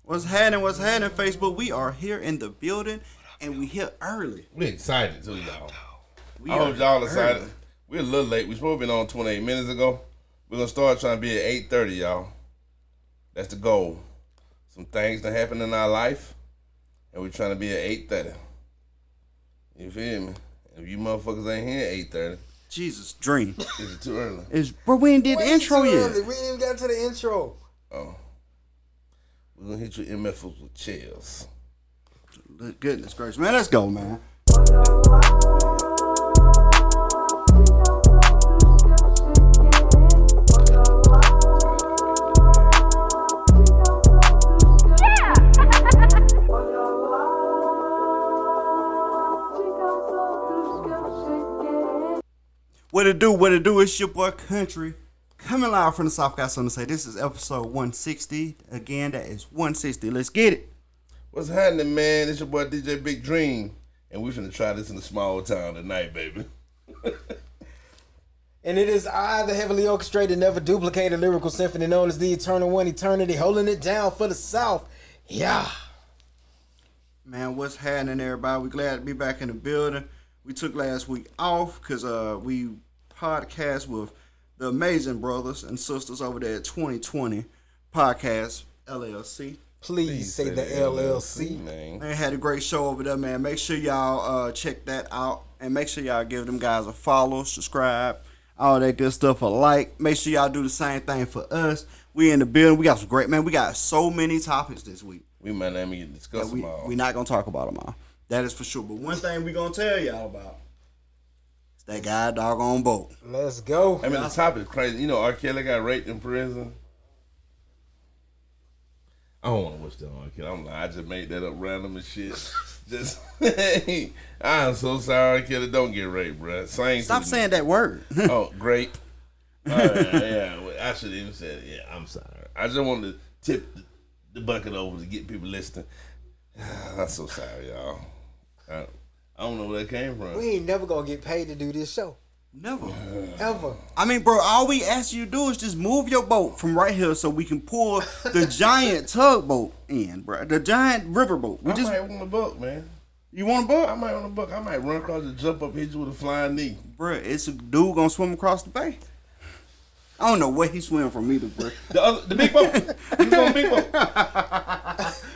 What's happening? What's happening, Facebook? We are here in the building, and we here early. We excited too, y'all. We I are hope y'all excited. early. We're a little late. We supposed to be on 28 minutes ago. We're gonna start trying to be at 8:30, y'all. That's the goal. Some things that happen in our life, and we're trying to be at 8:30. You feel me? If you motherfuckers ain't here at 8:30, Jesus, dream. is it too early? Bro, we ain't did the intro yet. Early. We ain't even got to the intro. Oh. We're gonna hit your MFs with chairs. Goodness gracious, man. Let's go, man. What it do? What it do? It's your boy Country coming live from the South. Got something to say. This is episode 160. Again, that is 160. Let's get it. What's happening, man? It's your boy DJ Big Dream, and we finna try this in a small town tonight, baby. And it is I, the heavily orchestrated, never duplicated lyrical symphony known as the Eternal One, Eternity, holding it down for the South. Yeah. Man, what's happening, everybody? We glad to be back in the building. We took last week off because we podcast with the amazing brothers and sisters over there at 2020 Podcast LLC. Please say the LLC. man. They had a great show over there, man. Make sure y'all check that out. And make sure y'all give them guys a follow, subscribe, all that good stuff, a like. Make sure y'all do the same thing for us. We in the building. We got some great, man. We got so many topics this week. We might not even discuss them all. We're not going to talk about them all. That is for sure. But one thing we going to tell y'all about is that guy doggone boat. Let's go. I mean, the topic is crazy. You know, R. Kelly got raped in prison. I don't want to wish that on R. Kelly. I'm like, I just made that up random and shit. Just, I'm so sorry, R. Kelly. Don't get raped, bro. Stop saying that word. Oh, grape. All right, yeah, well, I should have even said it. Yeah, I'm sorry. I just wanted to tip the bucket over to get people listening. I'm so sorry, y'all. I don't know where that came from. We ain't never gonna get paid to do this show. Never. Ever. I mean, bro, all we ask you to do is just move your boat from right here so we can pull the giant tugboat in, bro. The giant riverboat. I might want a book, man. You want a boat? I might want a book. I might run across and jump up, hit you with a flying knee. Bro, it's a dude gonna swim across the bay. I don't know where he swim from either, bro. The big boat. He was on the big boat.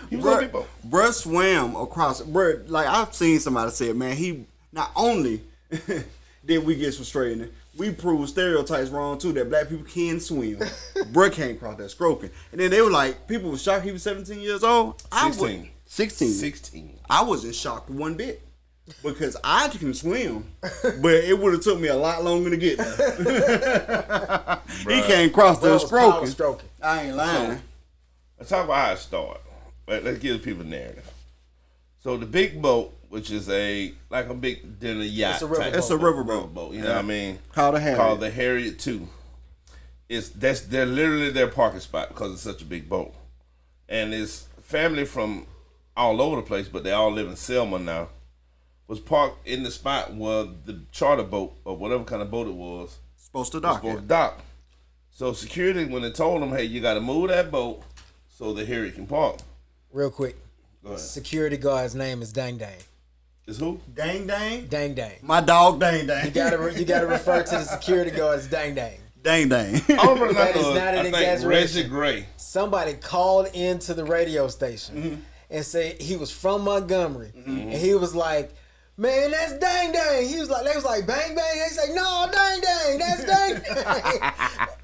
He was on the big boat. Bro swam across. Bro, like I've seen somebody say, man, he not only did we get frustrated, we proved stereotypes wrong too that black people can swim. Bro came across that stroking, and then they were like, people were shocked he was 17 years old. 16. 16. I wasn't shocked one bit. Because I can swim, but it would have took me a lot longer to get there. He came across there stroking. I ain't lying. So, let's talk about how it started. Let's give people the narrative. So the big boat, which is like a big dinner yacht. It's a riverboat. You know what I mean? Called the Harriet 2. They're literally their parking spot because it's such a big boat. And it's family from all over the place, but they all live in Selma now. Was parked in the spot where the charter boat or whatever kind of boat it was supposed to dock. So security, when they told them, hey, you got to move that boat so the Harriet can park. Real quick. Go ahead. Security guard's name is Dang Dang. Is who? Dang Dang? Dang Dang. My dog Dang Dang. You gotta refer to the security guard as Dang Dang. Dang Dang. That is not an exaggeration. Reggie Gray. Somebody called into the radio station and said he was from Montgomery. And he was like, man, that's Dang Dang. They was like, bang, bang. They say, no, Dang Dang, that's Dang Dang.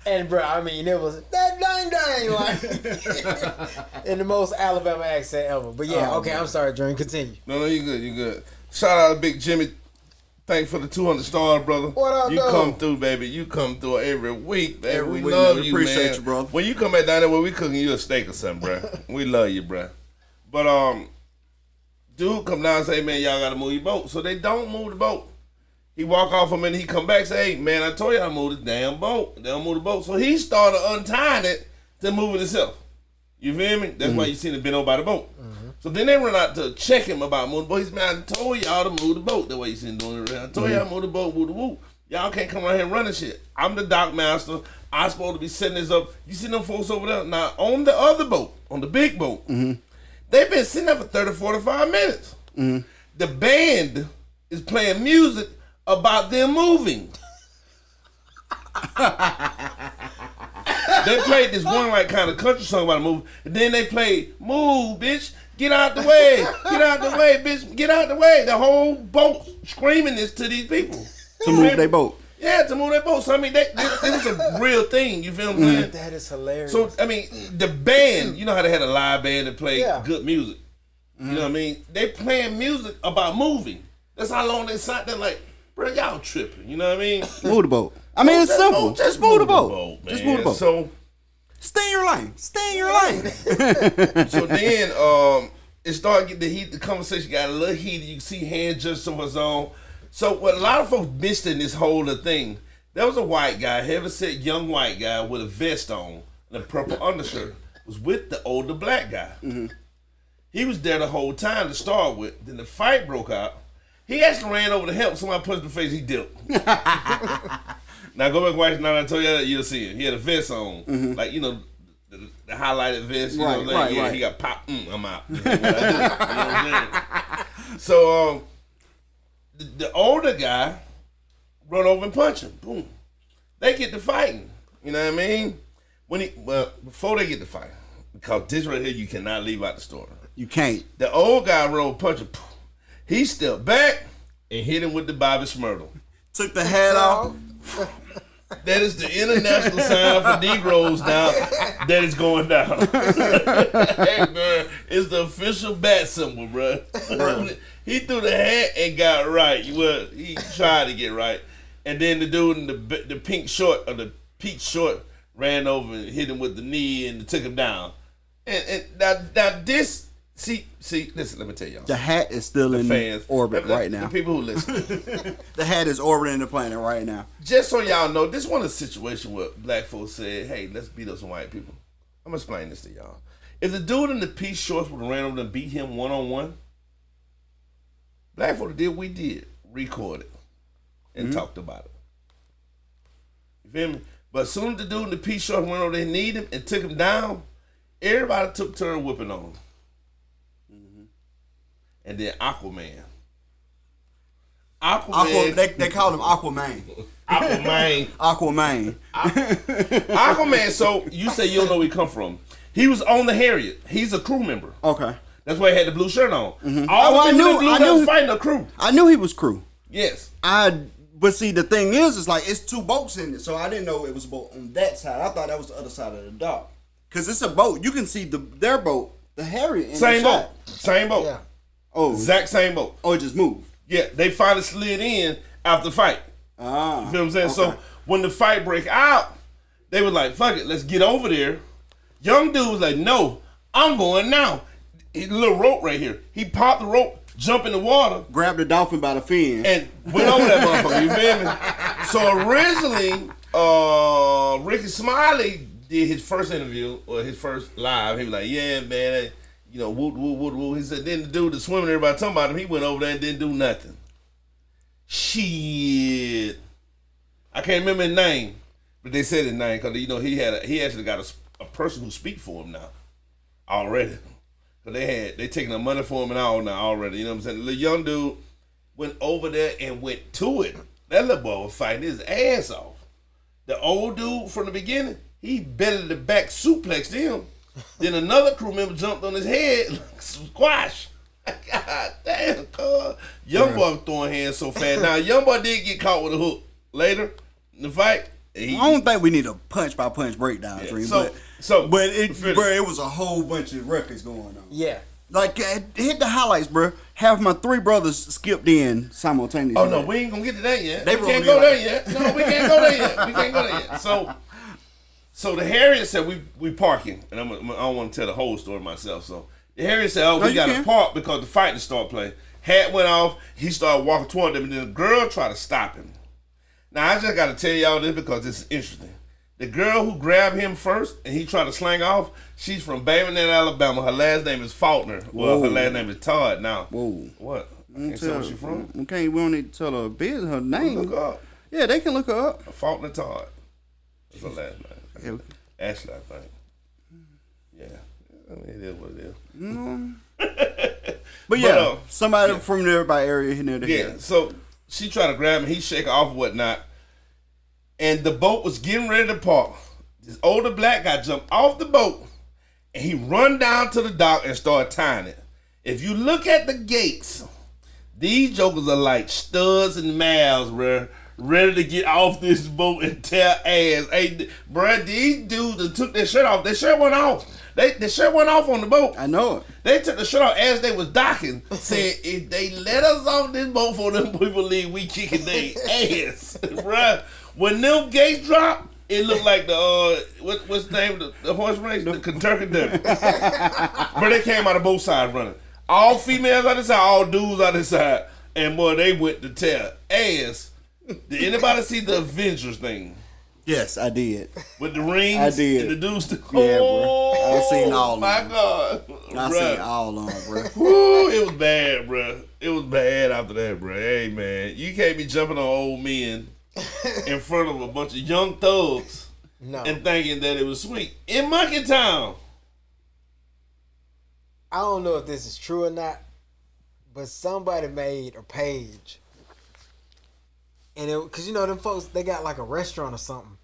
And, bro, I mean, it was, that Dang Dang, like, in the most Alabama accent ever. But, yeah, okay, I'm sorry, Dream, continue. No, you good. Shout out to Big Jimmy. Thanks for the 200 stars, brother. What up, You though? come through, baby. You come through every week, baby. Every we week, love man. you, Appreciate man. you, brother. When you come back down there where we cooking you a steak or something, bro. We love you, bro. But, dude come down and say, man, y'all got to move your boat. So they don't move the boat. He walk off a minute, he come back and say, hey, man, I told y'all to move this damn boat. They don't move the boat. So he started untying it to move it himself. You feel me? That's why you seen it bent over by the boat. So then they run out to check him about moving the boat. He's man, I told y'all to move the boat. That's why you seen him doing it. I told y'all to move the boat, woo. Y'all can't come around here running shit. I'm the dock master. I supposed to be setting this up. You see them folks over there? Now, on the other boat, on the big boat, they've been sitting there for 30, 45 minutes. The band is playing music about them moving. They played this one like kind of country song about a move, and then they played "Move, bitch, get out the way, get out the way, bitch, get out the way." The whole boat screaming this to these people to move their boat. Yeah, to move their boat. So I mean, it was a real thing. You feel what I'm saying? That is hilarious. So I mean, the band, you know how they had a live band that played good music. You know what I mean? They playing music about moving. That's how long they sat there like, bro, y'all tripping. You know what I mean? Move the boat. I mean, it's simple. Just move the boat. Just move the boat. So stay in your lane. Stay in your lane. So then it started getting the heat. The conversation got a little heated. You can see hand gestures was on. So what a lot of folks missed in this whole thing, there was a white guy, heavy-set young white guy with a vest on and a purple undershirt, was with the older black guy. He was there the whole time to start with. Then the fight broke out. He actually ran over to help. Somebody punched him in the face. He dipped. Now go back and watch. Now I told you that, you'll see it. He had a vest on, like the highlighted vest. You know what I'm saying? Right. He got popped. I'm out. You know what I'm saying? So the older guy run over and punch him. Boom. They get to fighting. You know what I mean? Before they get to fight, because this right here you cannot leave out the story. You can't. The old guy run over and punch him. He stepped back and hit him with the Bobby Smurtle. Took the hat off. That is the international sign for Negroes now that is going down. Hey, bro, it's the official bat symbol, bro. He threw the hat and got right. Well, he tried to get right. And then the dude in the pink short, or the peach short, ran over and hit him with the knee and took him down. And now this... See, listen, let me tell y'all. The hat is still in orbit right now. The people who listen. The hat is orbiting the planet right now. Just so y'all know, this one is a situation where black folks said, hey, let's beat up some white people. I'm going to explain this to y'all. If the dude in the peace shorts would have ran over and beat him one-on-one, black folks did what we did. Recorded. And talked about it. You feel me? But as soon as the dude in the peace shorts went over there and kneed him and took him down, everybody took turn whipping on him. And then Aquaman. They call him Aquaman. Aquaman, so you say you don't know where he come from. He was on the Harriet. He's a crew member. Okay. That's why he had the blue shirt on. I knew fighting a crew. I knew he was crew. Yes. But see, the thing is like, it's two boats in it, so I didn't know it was a boat on that side. I thought that was the other side of the dock. Because it's a boat. You can see their boat, the Harriet, in Same the boat. shot. Same boat. Yeah. Oh. Exact same boat. Oh, it just moved. Yeah, they finally slid in after the fight. You feel what I'm saying? Okay. So when the fight break out, they were like, fuck it, let's get over there. Young dude was like, no, I'm going now. His little rope right here. He popped the rope, jumped in the water. Grabbed the dolphin by the fin. And went over that motherfucker, you feel me? So originally, Ricky Smiley did his first interview, or his first live. He was like, yeah, man, woot, woot, woot, woot. He said, then the dude that's swimming, everybody talking about him, he went over there and didn't do nothing. Shit. I can't remember his name, but they said his name because, he actually got a person who speak for him now already. Because they taking the money for him and all now already. You know what I'm saying? The young dude went over there and went to it. That little boy was fighting his ass off. The old dude from the beginning, he belly to back suplexed him. Then another crew member jumped on his head like squash. God damn, cuz. Young boy throwing hands so fast. Now, young boy did get caught with a hook later in the fight. I don't think we need a punch-by-punch breakdown, Dream. But it was a whole bunch of records going on. Yeah. Like, hit the highlights, bro. Half my three brothers skipped in simultaneously. Oh, no, we ain't going to get to that yet. We can't go there yet. No, we can't go there yet. So the Harriet said we parking, and I don't want to tell the whole story myself. So the Harriet said, we got to park because the fight started playing. Hat went off. He started walking toward them, and then the girl tried to stop him. Now I just got to tell y'all this because this is interesting. The girl who grabbed him first and he tried to slang off, she's from Birmingham, Alabama. Her last name is Faulkner. Well, her last name is Todd now. Whoa. What? I can't tell where she's from. Okay, we don't need to tell her name. Look her up. Yeah, they can look her up. Faulkner Todd. That's her last name. Ashley, I think. Yeah. I mean, it is what it is. But yeah, somebody from nearby area near the head. So she tried to grab him. He shake her off and whatnot. And the boat was getting ready to park. This older black guy jumped off the boat and he run down to the dock and started tying it. If you look at the gates, these jokers are like studs and mouths, bruh, ready to get off this boat and tear ass. Hey, bruh, these dudes that took their shirt off, their shirt went off. The shirt went off on the boat. I know it. They took the shirt off as they was docking, said if they let us off this boat for them people leave, we kicking their ass. Bruh, when them gates dropped, it looked like the what's the name of the horse race? The Kentucky Derby. But they came out of both sides running. All females on the side, all dudes on the side. And boy, they went to tear ass. Did anybody see the Avengers thing? Yes, I did. With the rings? I did. And the dudes? Yeah, bro. I've seen all of them. Oh, my God. I've seen all of them, bro. Woo, it was bad, bro. It was bad after that, bro. Hey, man, you can't be jumping on old men in front of a bunch of young thugs and thinking that it was sweet. In Monkey Town. I don't know if this is true or not, but somebody made a page. And it, cause you know them folks, they got like a restaurant or something.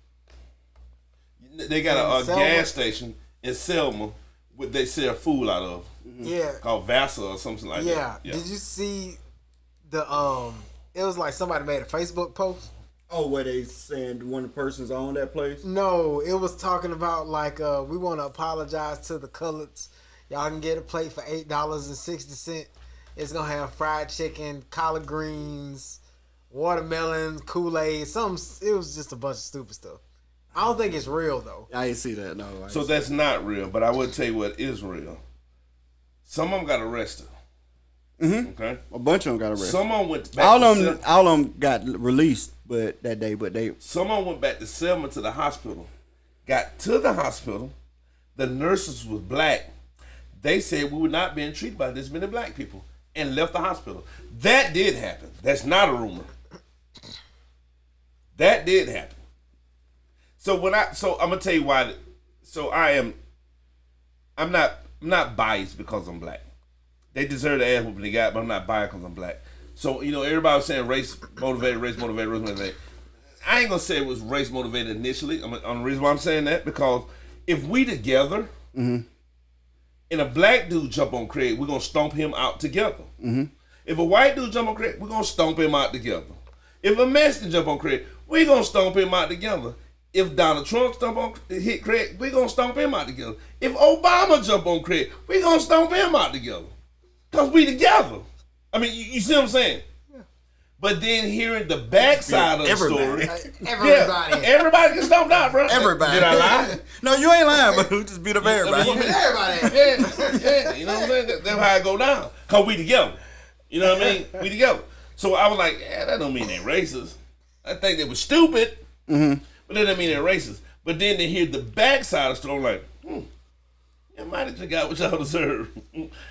They got a gas station in Selma what they sell food out of. Yeah. Called Vasa or something like that. Yeah. Did you see the it was like somebody made a Facebook post? Oh, where they saying one of the persons own that place? No, it was talking about like we want to apologize to the coloreds. Y'all can get a plate for $8.60. It's gonna have fried chicken, collard greens, watermelon, Kool-Aid. It was just a bunch of stupid stuff. I don't think it's real though. I didn't see that. No. So that's not real, but I will tell you what is real. Some of them got arrested. Mm-hmm. Okay. A bunch of them got arrested. Some of them went back. All of them got released, but that day. Some of them went back to Selma to the hospital. Got to the hospital. The nurses was black. They said we were not being treated by this many black people and left the hospital. That did happen. That's not a rumor. That did happen. So I'm gonna tell you why. I'm not biased because I'm black. They deserve the ass whooping they got, but I'm not biased because I'm black. So everybody was saying race motivated. I ain't gonna say it was race motivated initially. On the reason why I'm saying that because if we together. Mm-hmm. And a black dude jump on Craig, we're going to stomp him out together. Mm-hmm. If a white dude jump on Craig, we're going to stomp him out together. If a Mexican jump on Craig, we're going to stomp him out together. If Donald Trump hit Craig, we're going to stomp him out together. If Obama jump on Craig, we're going to stomp him out together. Because we together. I mean, you see what I'm saying? Yeah. But then hearing the backside of the story. Everybody gets stomped out, bro. Everybody. Did I lie? No, you ain't lying, but we just beat up everybody. Yeah. You know what I'm saying? That's how it go down. Because we together. You know what I mean? We together. So I was like, that don't mean they're racist. I think they were stupid, but that don't mean they're racist. But then they hear the backside of the story, I'm like, you might have just got what y'all deserve.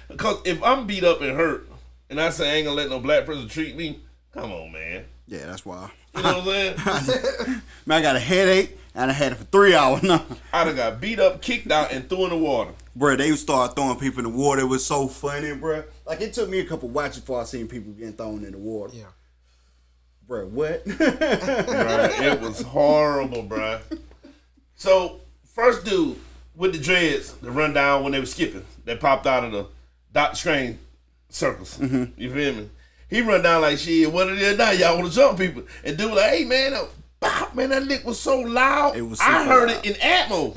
Because if I'm beat up and hurt, and I say I ain't gonna let no black person treat me, come on, man. Yeah, that's wild. You know what I'm saying? Man, I got a headache, and I had it for 3 hours now. I done got beat up, kicked out, and threw in the water. Bro, they started throwing people in the water. It was so funny, bro. Like, it took me a couple watches before I seen people getting thrown in the water. Yeah. Bro, what? Bruh, it was horrible, bro. So, first dude with the dreads that run down when they were skipping, that popped out of the Dr. Strange circles. Mm-hmm. You feel me? He run down like, shit, what it is now? Y'all want to jump people. And dude like, hey, man, man, that lick was so loud. It was I heard it in Atmo.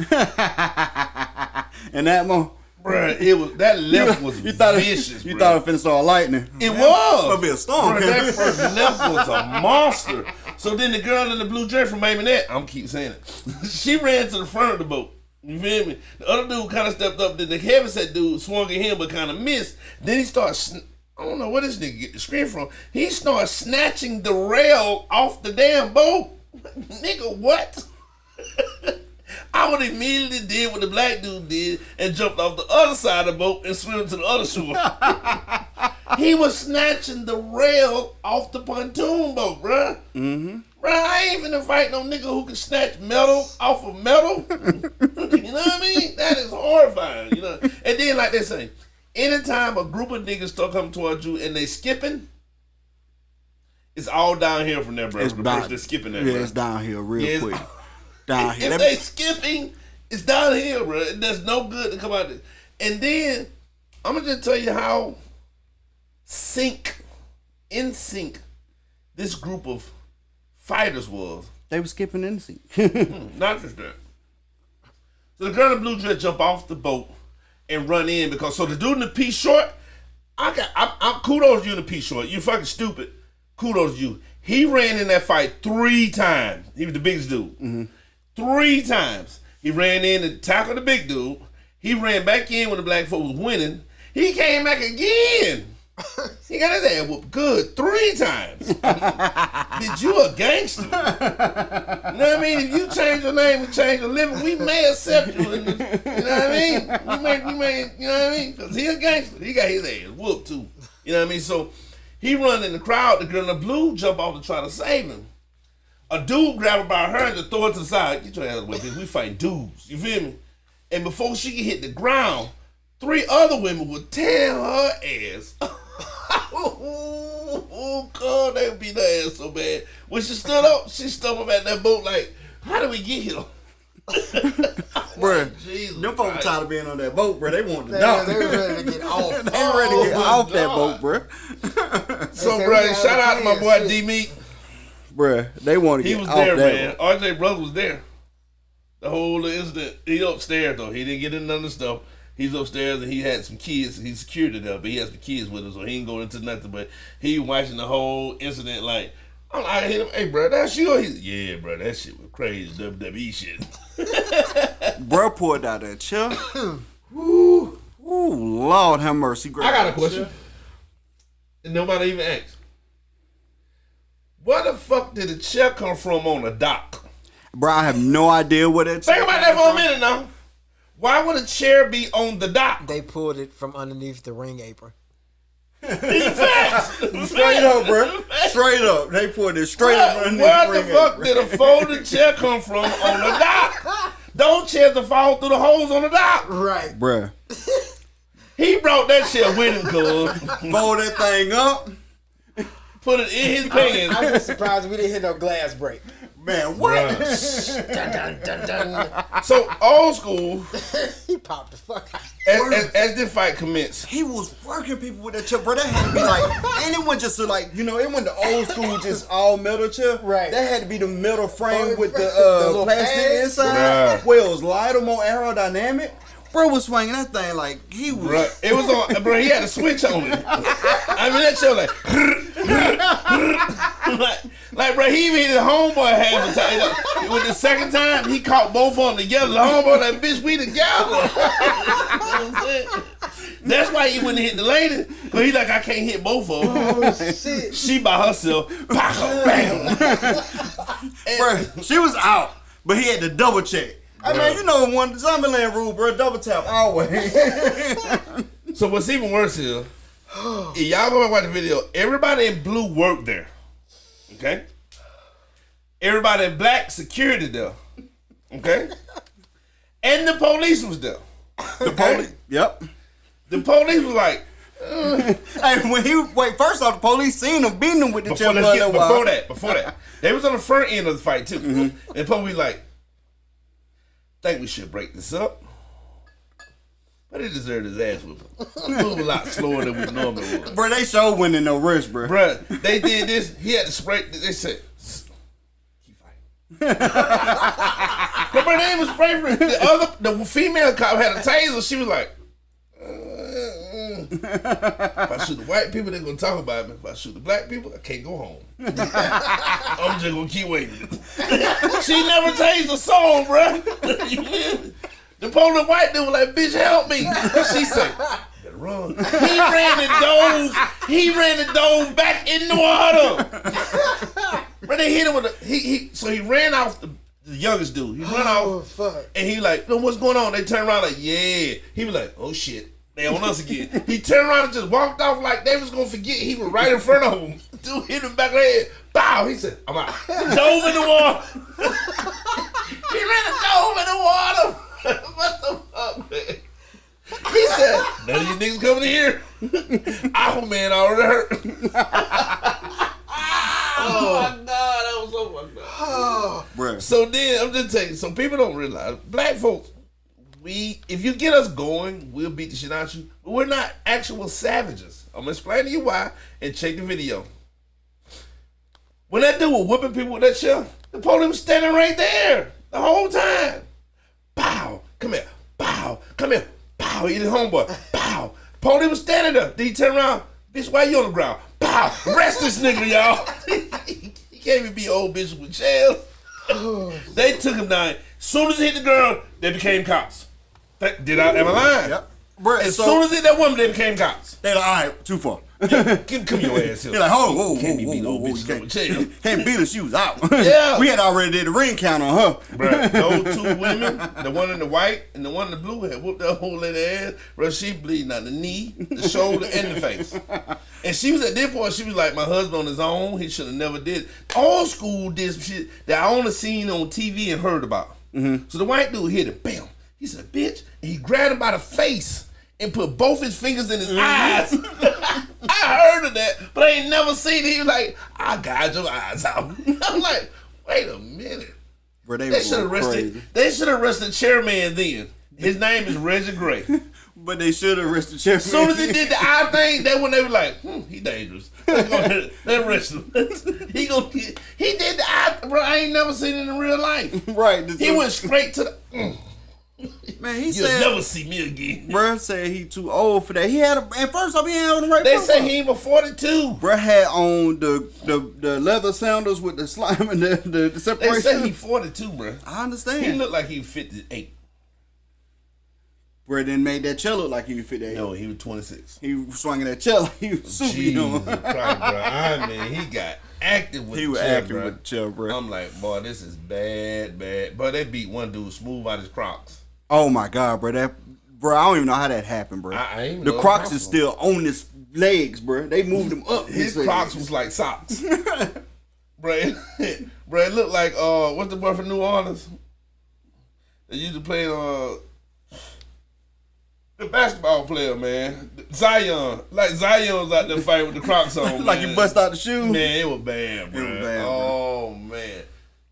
In Atmo? Bruh, that left was vicious, You thought it finna start lightning. It was. It'll be a storm. Bruh, that first left was a monster. So then the girl in the blue dress from Amy Net, I'm keep saying it, she ran to the front of the boat. You feel me? The other dude kind of stepped up. Then the heavyset dude swung at him but kind of missed. Then he starts, I don't know where this nigga get the scream from. He starts snatching the rail off the damn boat. Nigga, what? I would immediately did what the black dude did and jumped off the other side of the boat and swam to the other shore. He was snatching the rail off the pontoon boat, bruh. Mm-hmm. Bro, I ain't finna fight no nigga who can snatch metal off of metal. You know what I mean? That is horrifying, you know. And then like they say, anytime a group of niggas start coming towards you and they skipping, it's all downhill from there, bro. It's the person that's skipping that, yeah, bro. it's downhill real Yeah, quick. Downhill. If they skipping, it's downhill, bro. There's no good to come out of it. And then, I'm going to just tell you how in sync, this group of fighters was. They were skipping in the seat. Not just that. So the girl in the blue dress jump off the boat and run in because, so the dude in the pea short, I'm kudos to you in the pea short. You fucking stupid. Kudos to you. He ran in that fight 3 times. He was the biggest dude. Mm-hmm. 3 times. He ran in and tackled the big dude. He ran back in when the black folk was winning. He came back again. He got his ass whooped good 3 times. Bitch, you a gangster. You know what I mean? If you change your name and change your living, we may accept you. You know what I mean? We may, you know what I mean? Because he a gangster. He got his ass whooped too. You know what I mean? So he run in the crowd. The girl in the blue jump off to try to save him. A dude grab her by her and just throw her to the side. Get your ass away, bitch. We fighting dudes. You feel me? And before she can hit the ground, 3 other women would tear her ass. Oh, God, they beat her ass so bad. When she stood up, she stumbled at that boat like, how do we get here? Bruh, them folks tired of being on that boat, bruh. They want to They die. were ready to get off. They ready to get off that God. boat, bruh. So, said, bro, we shout out to my gotta boy play D-Meek. Bruh, they want to He get was off there, that man. boat. RJ brother was there. The whole incident. He upstairs, though. He didn't get into none of the stuff. He's upstairs and he had some kids. He's security there, but he has some kids with him, so he ain't going into nothing. But he watching the whole incident like, I hit him, hey, bro, that's you? He's yeah, bro, that shit was crazy, WWE shit. Bruh pulled out that chair. Ooh, Lord have mercy. I got a question. And nobody even asked. Where the fuck did the chair come from on the dock? Bruh, I have no idea what that chair Think about that for a minute now. Why would a chair be on the dock? They pulled it from underneath the ring apron. These facts. Straight up, bruh. Straight up. They pulled it straight up underneath Where the ring fuck apron. did a folded chair come from on the dock? Those chairs that fall through the holes on the dock. Right. Bruh. He brought that shit with him, cuz. Fold that thing up. Put it in his pants. I'm just surprised we didn't hit no glass break. Man, what? Dun, dun, dun, dun. So, old school, He popped the fuck out. as this fight commenced, He was working people with that chair, bro. That had to be like, anyone just to like, you know, it wasn't the old school, just all metal chair. Right. That had to be the metal frame with the little plastic pads. inside, Bruh. where it was lighter, more aerodynamic. Bro was swinging that thing like he was. bro, it was on, bro, he had a switch on it. I mean, that shit like, bro, he even hit his homeboy half the time. With the second time, he caught both of them together. The homeboy like, bitch, we together. You know what I'm saying? That's why he wouldn't hit the lady, but he like, I can't hit both of them. Oh, shit. She by herself, bam. Bro, she was out, but he had to double check. I mean, you know, one Zombieland rule, bro. Double tap always. So what's even worse is, if y'all go and watch the video, everybody in blue worked there. Okay? Everybody in black security there. Okay? And the police was there. The police. Yep. The police was like, Hey, when he first off, the police seen him beating him with the chair. before that. They was on the front end of the fight too. And the police like, think we should break this up. But he deserved his ass whooping. Move a lot slower than we normally would. Bro, they sure went in no rush, bro. Bruh, they did this. He had to spray. They said, keep fighting. But bro, they was spraying. The female cop had a taser. She was like, if I shoot the white people, they're gonna talk about me. If I shoot the black people, I can't go home. I'm just gonna keep waiting. She never tased a soul, bruh. You feel me? The police white dude was like, bitch, help me. She said, better run. He ran the dove back in the water. But they hit him with so he ran off the youngest dude. He ran off. Fuck. And he like, no, what's going on? They turned around like, yeah. He was like, oh shit. They on us again. He turned around and just walked off like they was gonna forget he was right in front of him. Dude hit him back in the head. Bow. He said, I'm out. Dove in the water. He ran a dove in the water. What the fuck, man? He said, none of you niggas coming in here. Aquaman already hurt. Oh my God, that was so fucked up. Bruh. So then, I'm just telling you, so people don't realize, black folks, if you get us going, we'll beat the shit out of you. But we're not actual savages. I'm gonna explain to you why, and check the video. When that dude was whipping people with that shell, the police was standing right there the whole time. Pow, come here. Pow, come here. Pow, he the homeboy. Pow. Police was standing there. Then he turned around. Bitch, why you on the ground? Pow, arrest this nigga, y'all. He can't even be old bitches with shells. They took him down. As soon as he hit the girl, they became cops. Am I lying? Yep. Bruh, As soon as he hit that woman, they became cops. they like, all right, too far. Come your ass here. You're like, hold on, whoa, Can't be whoa, beating whoa, old whoa, bitches you up with jail. can't beat her, she was out. Yeah. We had already did the ring count on her. Bruh, those two women, the one in the white and the one in the blue, had whooped that whole lady ass. Bruh, she bleeding out the knee, the shoulder, and the face. And she was at this point, she was like, my husband on his own, he should have never did. Old school did some shit that I only seen on TV and heard about. Mm-hmm. So the white dude hit him, bam. He said, bitch, and he grabbed him by the face and put both his fingers in his eyes. I heard of that, but I ain't never seen it. He was like, I got your eyes out. I'm like, wait a minute. Bro, They should have arrested. They should have arrested Chairman then. His name is Reggie Gray. But they should have arrested Chairman. As soon as he did the eye thing, that when they were like, he dangerous. They arrest him. He did the eye, bro. I ain't never seen it in real life. Right. He went straight to the. Man, he You'll said, never see me again. bruh said he too old for that. He had and first off, he ain't on the right They profile. say he ain't but 42. Bruh had on the leather sandals with the slime and the They separation. say he 42, bro. I understand. He looked like he was 58. Bruh then made that cello like he was 58. No, he was 26. He was swinging that cello. He was super Jesus young. Christ, bro. I mean, he got active with He the was chair, acting bro. with the chair, bruh. I'm like, boy, this is bad. But they beat one dude smooth out his Crocs. Oh my God, bruh. I don't even know how that happened, bruh. I ain't The know Crocs it is still on his legs, bruh. They moved him up. His legs. Crocs was like socks. Bro, it looked like, what's the boy from New Orleans? They used to play, the basketball player, man. Zion. Like Zion was out there fighting with the Crocs on, Like man. he bust out the shoe. Man, it was bad, bro. It was bad, oh, man.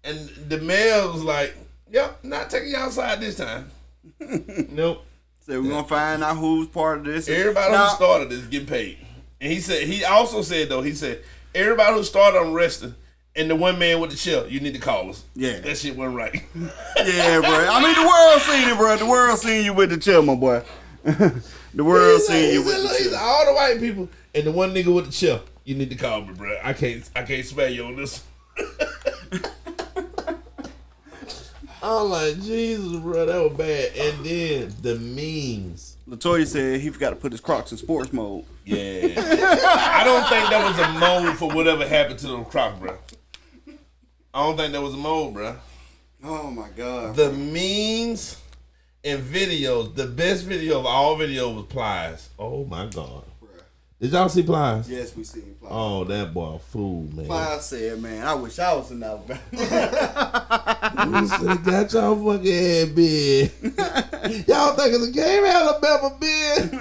And the male was like, yep, not taking you outside this time. Nope. So we're gonna find out who's part of this. Everybody who started this getting paid. And he also said, everybody who started on wrestling and the one man with the chill, you need to call us. Yeah. That shit wasn't right. Yeah, bro. I mean, the world seen it, bro. The world seen you with the chill, my boy. The world seen you with the He chill. said, all the white people and the one nigga with the chill, you need to call me, bro. I can't smell you on this. I'm like, Jesus, bro, that was bad. And then the memes. LaToya said he forgot to put his Crocs in sports mode. Yeah. I don't think that was a mode for whatever happened to those Crocs, bro. I don't think that was a mode, bro. Oh my God. The memes and videos, the best video of all videos was Plies. Oh my God. Did y'all see Plies? Yes, we seen Plies. Oh, that boy a fool, man. Plies said, man, I wish I was in Alabama. He said, got y'all fucking head big. Y'all think it's a game, Alabama big?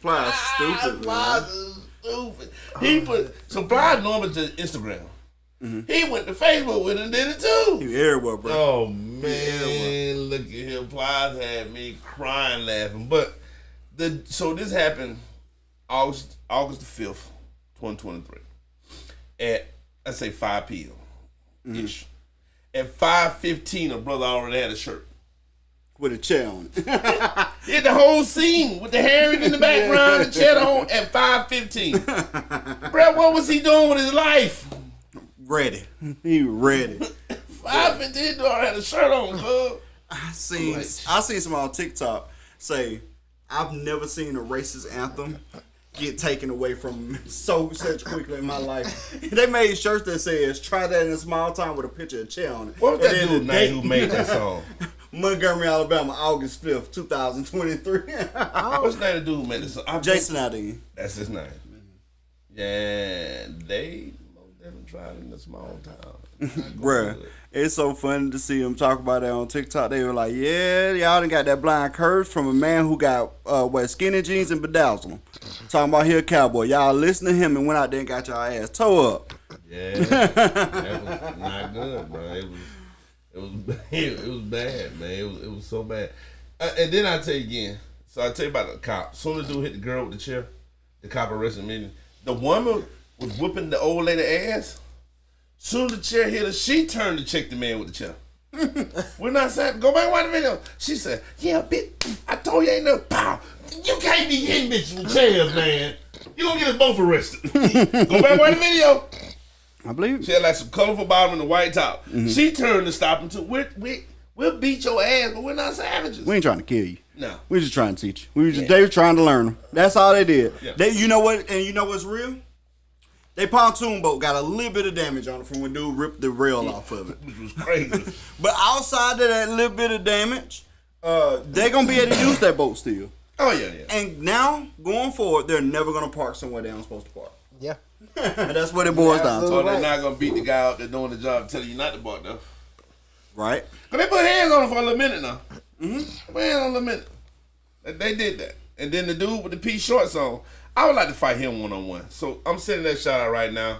Plies stupid, Plies man. is stupid. He put Plies normally to Instagram. Mm-hmm. He went to Facebook with it and did it too. You everywhere, bro. Oh man, look at him. Plies had me crying laughing. But so this happened August the 5th, 2023. At let's say 5 p.m. ish. At 5:15, a brother already had a shirt. With a chair on it. He had the whole scene with the herring in the background, the chair on at 5:15. Bro, what was he doing with his life? Ready. He ready. 5:15, already had a shirt on, bro. I seen some on TikTok say, I've never seen a racist anthem get taken away from such quickly in my life. They made shirts that says, try that in a small town with a picture of Che on it. What was that And then dude's the name date- who made that song? Montgomery, Alabama, August 5th, 2023. What's the name of the dude who made this? Jason Aldean. That's his name. Yeah, they definitely tried in a small town. Bruh, it's so funny to see them talk about that on TikTok. They were like, yeah, y'all done got that blind curve from a man who got wear skinny jeans and bedazzle them. Talking about he a cowboy. Y'all listen to him and went out there and got y'all ass toe up. Yeah, that was not good, bro. It was bad, man. It was so bad. And then I tell you again. So I tell you about the cop. Soon as the dude hit the girl with the chair, the cop arrested me. The woman was whipping the old lady ass. Soon as the chair hit her, she turned to check the man with the chair. We're not saying, go back and watch the video. She said, yeah, bitch, I told you ain't no power. You can't be hitting bitches with chairs, man. You gonna get us both arrested. Go back and watch the video. I believe. She had like some colorful bottom and a white top. Mm-hmm. She turned to stop him too. We'll beat your ass, but we're not savages. We ain't trying to kill you. No. We just trying to teach you. They were trying to learn them. That's all they did. Yeah. You know what? And you know what's real? They pontoon boat got a little bit of damage on it from when dude ripped the rail off of it. Which was crazy. But outside of that little bit of damage, they're going to be able to use that boat still. Oh, yeah. And now, going forward, they're never going to park somewhere they aren't supposed to park. Yeah. That's what it boils down to. So they're not going to beat the guy out there doing the job telling you not to park, though. Right. Because they put hands on him for a little minute now. Mm-hmm. Put hands on a little minute. They did that. And then the dude with the P shorts on, I would like to fight him one-on-one. So I'm sending that shout out right now.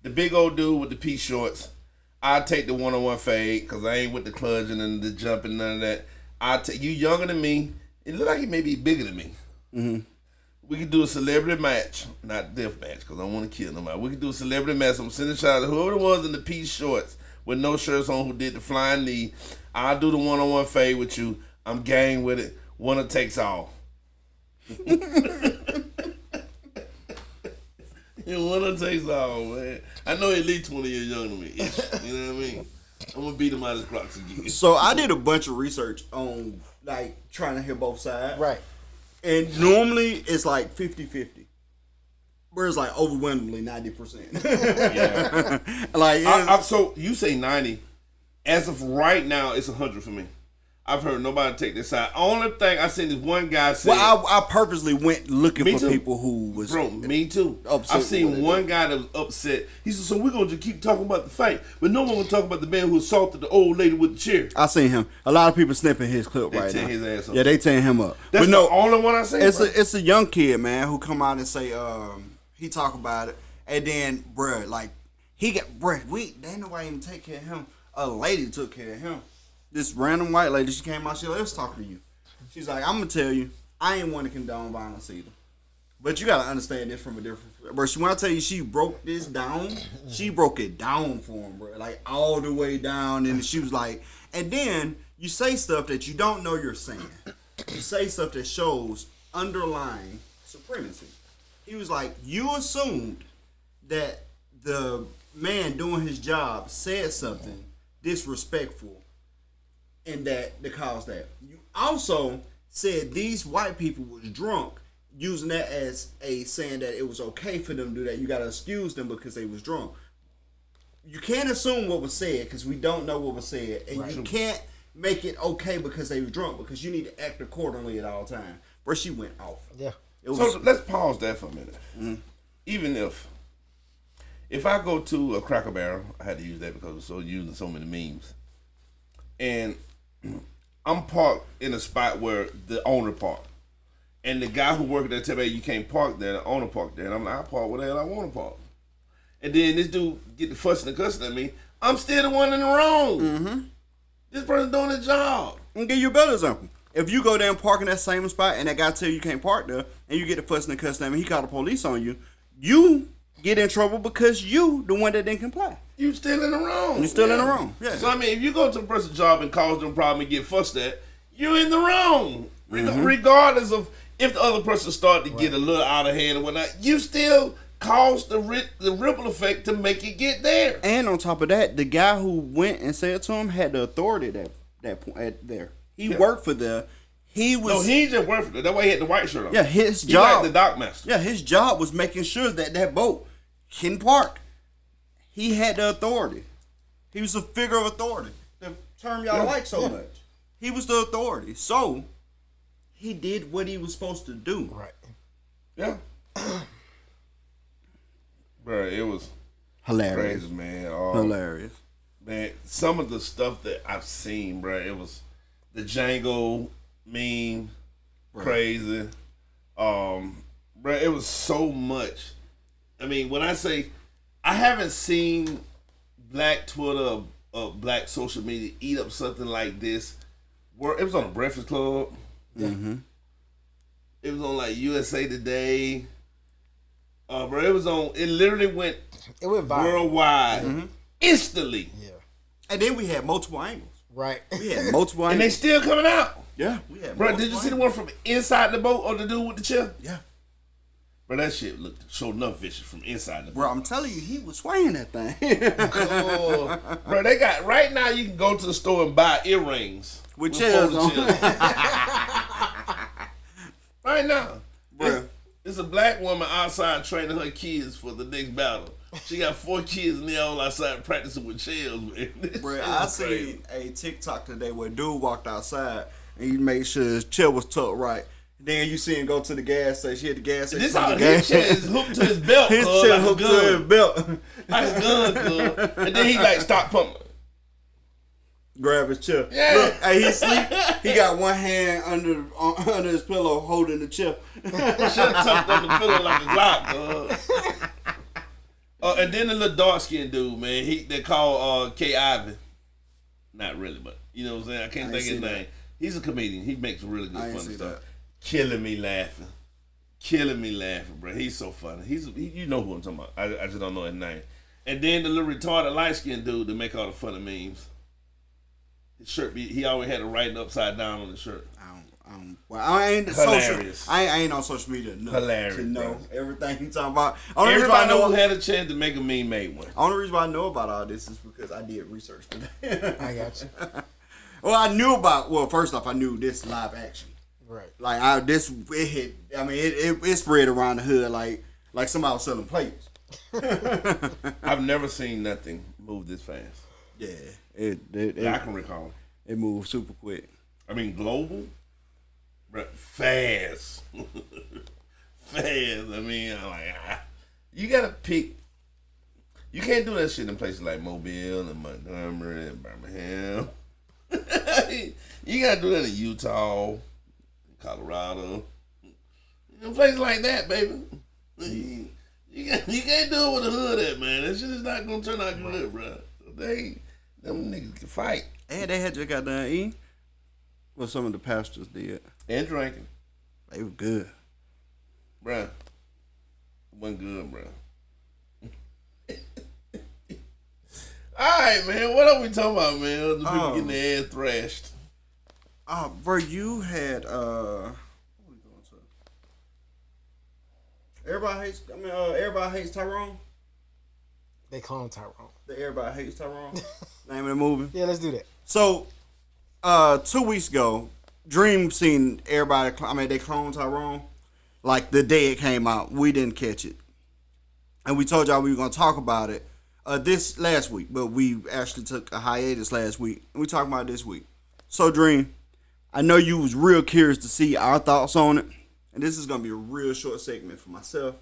The big old dude with the P shorts, I'll take the one-on-one fade because I ain't with the clutching and the jumping, none of that. I'll take you younger than me. It look like he may be bigger than me. Mm-hmm. We could do a celebrity match, not death match because I don't want to kill nobody. We could do a celebrity match. I'm sending a shout out to whoever it was in the P shorts with no shirts on who did the flying knee. I'll do the one-on-one fade with you. I'm gang with it. Winner takes all. Winner takes all, man. I know at least 20 years younger than me. You know what I mean? I'm going to beat him out of his Crocs again. So I did a bunch of research on, like, trying to hear both sides. Right. And normally it's like 50-50. Where it's like overwhelmingly 90%. Yeah. Like, so you say 90. As of right now, it's 100 for me. I've heard nobody take this side. Only thing I seen is one guy say. Well, I purposely went looking for too. people who was. Bro, me too. I've seen one guy that was upset. He said, so we're going to just keep talking about the fight, but no one will talk about the man who assaulted the old lady with the chair. I seen him. A lot of people snipping his clip They right now. his ass up. Yeah, they tearing him up. That's but no, the only one I seen. It's a young kid, man, who come out and say, he talk about it, and then, bruh, like, he got, bruh, they ain't nobody even take care of him. A lady took care of him. This random white lady, she came out, she like, let's talk to you. She's like, I'm going to tell you, I ain't want to condone violence either. But you got to understand this from a different... Bro, when I tell you she broke this down, she broke it down for him, bro. Like, all the way down. And she was like... And then you say stuff that you don't know you're saying. You say stuff that shows underlying supremacy. He was like, you assumed that the man doing his job said something disrespectful and that caused that. You also said these white people was drunk, using that as a saying that it was okay for them to do that. You got to excuse them because they was drunk. You can't assume what was said because we don't know what was said, and right. You can't make it okay because they were drunk because you need to act accordingly at all times. Where she went off. Yeah. So let's pause that for a minute. Mm-hmm. Even if I go to a Cracker Barrel, I had to use that because we're using so many memes, and I'm parked in a spot where the owner parked. And the guy who worked there tell me, you can't park there, the owner parked there. And I'm like, I park where the hell I want to park. And then this dude get the fussing and cussing at me. I'm still the one in the wrong. Mm-hmm. This person doing his job. I'm give you a better example. If you go there and park in that same spot and that guy tell you can't park there, and you get the fussing and cussing at me, he call the police on you, you get in trouble because you the one that didn't comply. You still in the wrong. You still in the wrong. Yeah. So I mean, if you go to a person's job and cause them a problem and get fussed at, you're in the wrong. Mm-hmm. Regardless of if the other person start to get a little out of hand or whatnot, you still cause the ripple effect to make it get there. And on top of that, the guy who went and said to him had the authority at that point there. He worked for the. He just worked for them. That's why he had the white shirt on. Yeah, his job. Like the dock master. Yeah, his job was making sure that boat can park. He had the authority. He was a figure of authority. The term y'all like so much. He was the authority. So he did what he was supposed to do. Right. Yeah. Bro, it was Hilarious. crazy, man. Hilarious. Man, some of the stuff that I've seen, bro, it was the Django meme, crazy. Bro, it was so much. I mean, when I say I haven't seen black Twitter or black social media eat up something like this. It was on the Breakfast Club. Mm-hmm. It was on like USA Today. Bro, it literally went viral. Worldwide instantly. Yeah. And then we had multiple angles. Right. We had multiple And they angles. still coming out. Yeah, we had Bro, multiple did you see the angles. one from inside the boat or the dude with the chair? Yeah. Bro, that shit looked so enough vicious from inside the boat. Bro, I'm telling you, he was swaying that thing. Bro, they got right now. You can go to the store and buy earrings With chairs on. Right now, Bro. it's a black woman outside training her kids for the next battle. She got 4 kids and they all outside practicing with chairs, man. Bro, I seen a TikTok today where a dude walked outside and he made sure his chair was tucked right. Then you see him go to the gas station. He had the gas station. This how his chair is hooked to his belt. His cuz, chair like hooked a to gun. his belt. Like a gun, cuz. And then he like stop pumping. Grab his chair. Yeah. Look, hey, he sleep. He got one hand under his pillow holding the chair. Should have tucked up the pillow like a Glock, cuz. And then the little dark skinned dude, man, they call K. Ivan. Not really, but you know what I'm saying? I can't think of his name. He's a comedian. He makes really good funny stuff. That. Killing me laughing, bro. He's so funny. You know who I'm talking about. I just don't know his name. And then the little retarded light skinned dude that make all the funny memes. His shirt, he always had it writing upside down on the shirt. I ain't Hilarious. social. I ain't on social media enough Hilarious, to know bro. everything you talking about. Only reason Everybody why I who had a chance to make a meme made one. Only reason why I know about all this is because I did research today. I got you. Well, I knew about. Well, first off, I knew this live action. Right. Like it hit. I mean, it spread around the hood like somebody was selling plates. I've never seen nothing move this fast. Yeah, That I can recall. it moved super quick. I mean, global, bro, fast, fast. I mean, I'm like, you gotta pick. You can't do that shit in places like Mobile and Montgomery and Birmingham. You gotta do that in Utah, Colorado, places like that, baby. You can't do it with the hood at, man. That shit is not gonna turn out good, bro. Them niggas can fight. And they had just got done eating. What some of the pastors did. And drinking. They were good. Bruh. It wasn't good, bruh. Alright, man. What are we talking about, man? The people getting their ass thrashed. Bro, you had what we going to? Everybody hates Tyrone. They clone Tyrone. Everybody hates Tyrone. Name of the movie. Yeah, let's do that. So, 2 weeks ago, Dream seen everybody. They cloned Tyrone. Like the day it came out, we didn't catch it, and we told y'all we were gonna talk about it this last week, but we actually took a hiatus last week, and we talking about it this week. So, Dream, I know you was real curious to see our thoughts on it, and this is gonna be a real short segment for myself.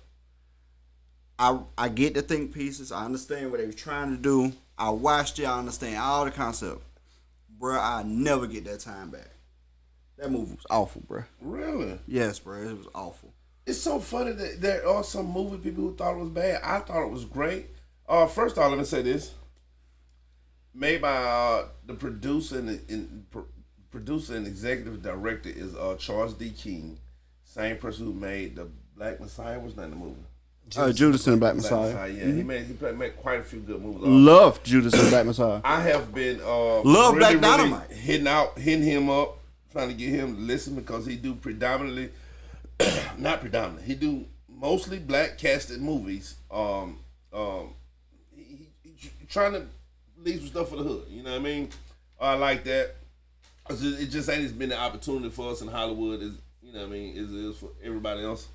I get the think pieces. I understand what they were trying to do. I watched it. I understand all the concept. Bruh, I never get that time back. That movie was awful, bruh. Really? Yes, bruh. It was awful. It's so funny that there are some movie people who thought it was bad. I thought it was great. First of all, let me say this. Made by the producer and executive director is Charles D. King. Same person who made the Black Messiah. What's the name of the movie? Judas and the Black Messiah. Yeah, he made quite a few good movies. Love Judas and the Black Messiah. I have been Love Black Dynamite. hitting him up, trying to get him to listen because he do predominantly, not predominantly, he do mostly black casted movies. He trying to leave some stuff for the hood. You know what I mean? I like that. It just ain't been an opportunity for us in Hollywood. As you know what I mean? As it is for everybody else.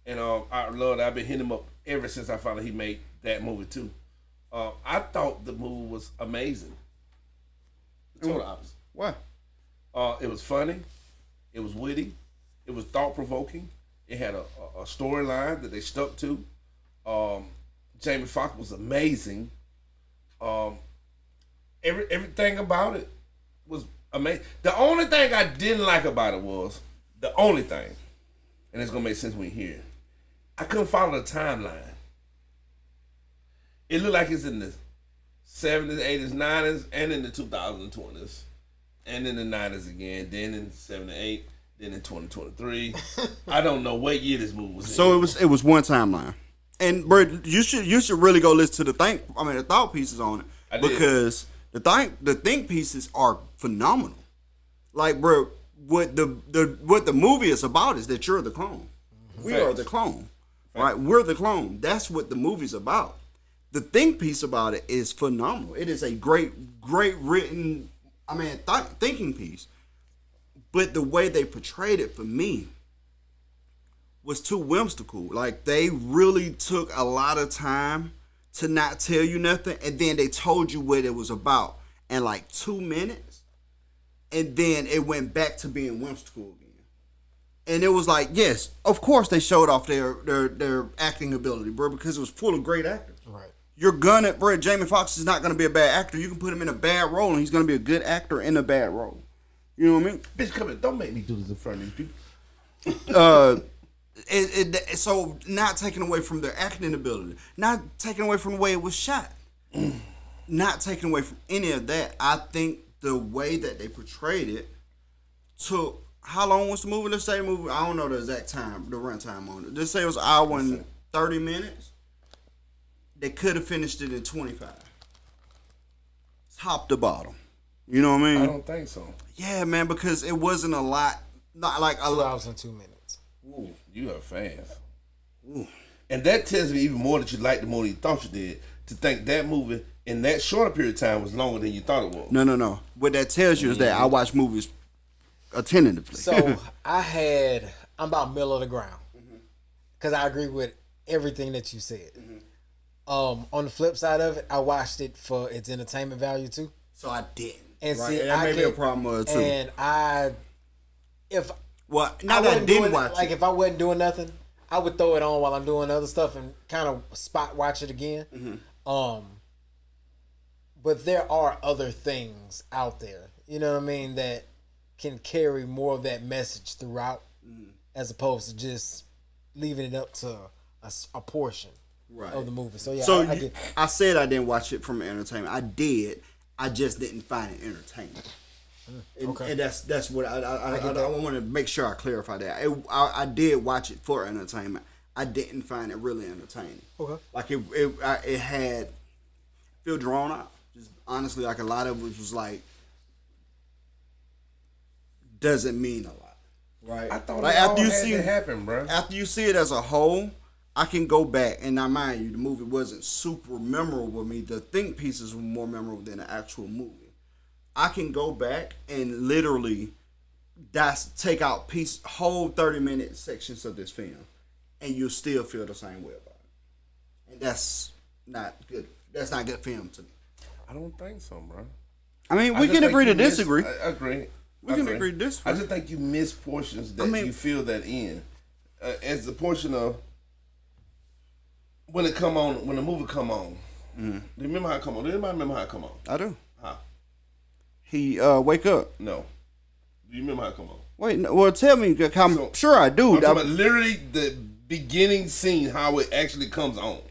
And I love that. I've been hitting him up ever since I found out he made that movie too. I thought the movie was amazing. The total opposite. Why? It was funny. It was witty. It was thought provoking. It had a storyline that they stuck to. Jamie Foxx was amazing. Everything about it was amazing. The only thing I didn't like about it was the only thing, and it's gonna make sense when you hear it. I couldn't follow the timeline. It looked like it's in the 70s, 80s, 90s, and in the 2020s, and in the 90s again. Then in 78, then in 2023. I don't know what year this movie was in. So it was one timeline. And bro, you should really go listen to the thought pieces on it, because the think pieces are phenomenal. Like, bro, what the movie is about is that you're the clone. We are the clone, right? We're the clone. That's what the movie's about. The think piece about it is phenomenal. It is a great written, thinking piece. But the way they portrayed it for me was too whimsical. Like, they really took a lot of time to not tell you nothing, and then they told you what it was about in like 2 minutes, and then it went back to being whimsical again. And it was like, yes, of course they showed off their acting ability, bro, because it was full of great actors. Right. Bro, Jamie Foxx is not gonna be a bad actor. You can put him in a bad role, and he's gonna be a good actor in a bad role. You know what I mean? Bitch, come here. Don't make me do this in front of these people. So not taking away from their acting ability, not taking away from the way it was shot, not taking away from any of that. I think the way that they portrayed it took, how long was the movie? Let's say the movie, I don't know the exact time, the run time on it. Let's say it was an hour and 30 minutes. They could have finished it in 25. Top to bottom. You know what I mean? I don't think so. Yeah, man, because it wasn't a lot. Not like a 2 lot. hours and 2 minutes. Ooh, you are fast. Ooh. And that tells me even more that you liked it more than you thought you did. To think that movie in that shorter period of time was longer than you thought it was. No. What that tells you is that I watch movies attentively. So I'm about middle of the ground, because I agree with everything that you said. On the flip side of it, I watched it for its entertainment value too. So I didn't. And right? see, And that may be a problem too. And if I wasn't doing nothing, I would throw it on while I'm doing other stuff and kind of spot watch it again. But there are other things out there, you know what I mean, that can carry more of that message throughout, as opposed to just leaving it up to a portion of the movie. So yeah, I did. I said I didn't watch it from entertainment. I did. I just didn't find it entertaining. And that's what I want to make sure I clarify that. I did watch it for entertainment. I didn't find it really entertaining. Okay. Like it had feel drawn out. Just honestly, like a lot of it was like doesn't mean a lot, right? I thought like it all had to happen, bro. After you see it as a whole, I can go back, and now mind you, the movie wasn't super memorable with me. The think pieces were more memorable than the actual movie. I can go back and literally take out whole 30-minute sections of this film, and you'll still feel the same way about it. And that's not good. That's not good film to me. I don't think so, bro. I mean, we can agree to disagree. I agree. We can agree to disagree. I just think you miss portions that you feel that in. As the portion of when the movie come on. Do you remember how it come on? Does anybody remember how it come on? I do. How? He wake up. No. Do you remember how it come on? Wait, no, well, tell me. I'm sure I do. I'm talking about literally the beginning scene, how it actually comes on.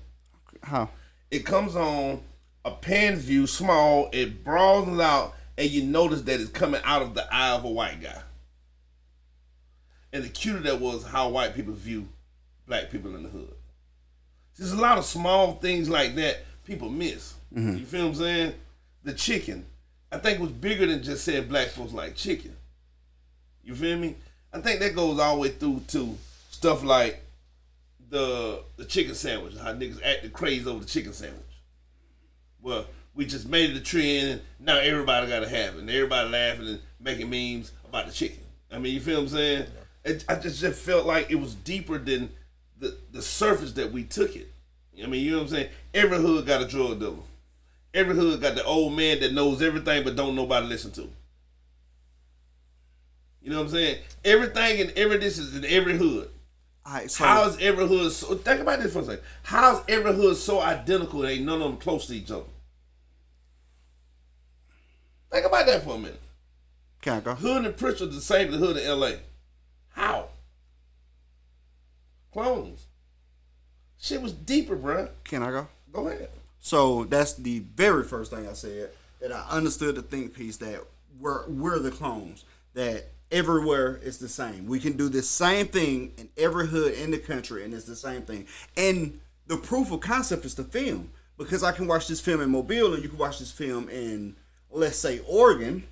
How? It comes on a pan view, small. It broadens out, and you notice that it's coming out of the eye of a white guy. And the cuter that was how white people view black people in the hood. There's a lot of small things like that people miss. You feel what I'm saying? The chicken, I think, was bigger than just saying black folks like chicken. You feel me? I think that goes all the way through to stuff like the chicken sandwich, how niggas acted crazy over the chicken sandwich. Well, we just made it a trend, and now everybody got to have it, and everybody laughing and making memes about the chicken. I mean, you feel what I'm saying? I just felt like it was deeper than the surface that we took it. I mean, you know what I'm saying? Every hood got a drug dealer. Every hood got the old man that knows everything but don't nobody listen to. You know what I'm saying? Everything in every this is in every hood. All right, so How is every hood so? Think about this for a second. How is every hood so identical? Ain't none of them close to each other. Think about that for a minute. can I go? Hood and Pritchard the same as the hood in L.A. How? Clones. Shit was deeper, bruh. Can I go? Go ahead. So that's the very first thing I said, that I understood the think piece, that we're the clones, that everywhere is the same. We can do the same thing in every hood in the country, and it's the same thing. And the proof of concept is the film, because I can watch this film in Mobile and you can watch this film in, let's say, Oregon,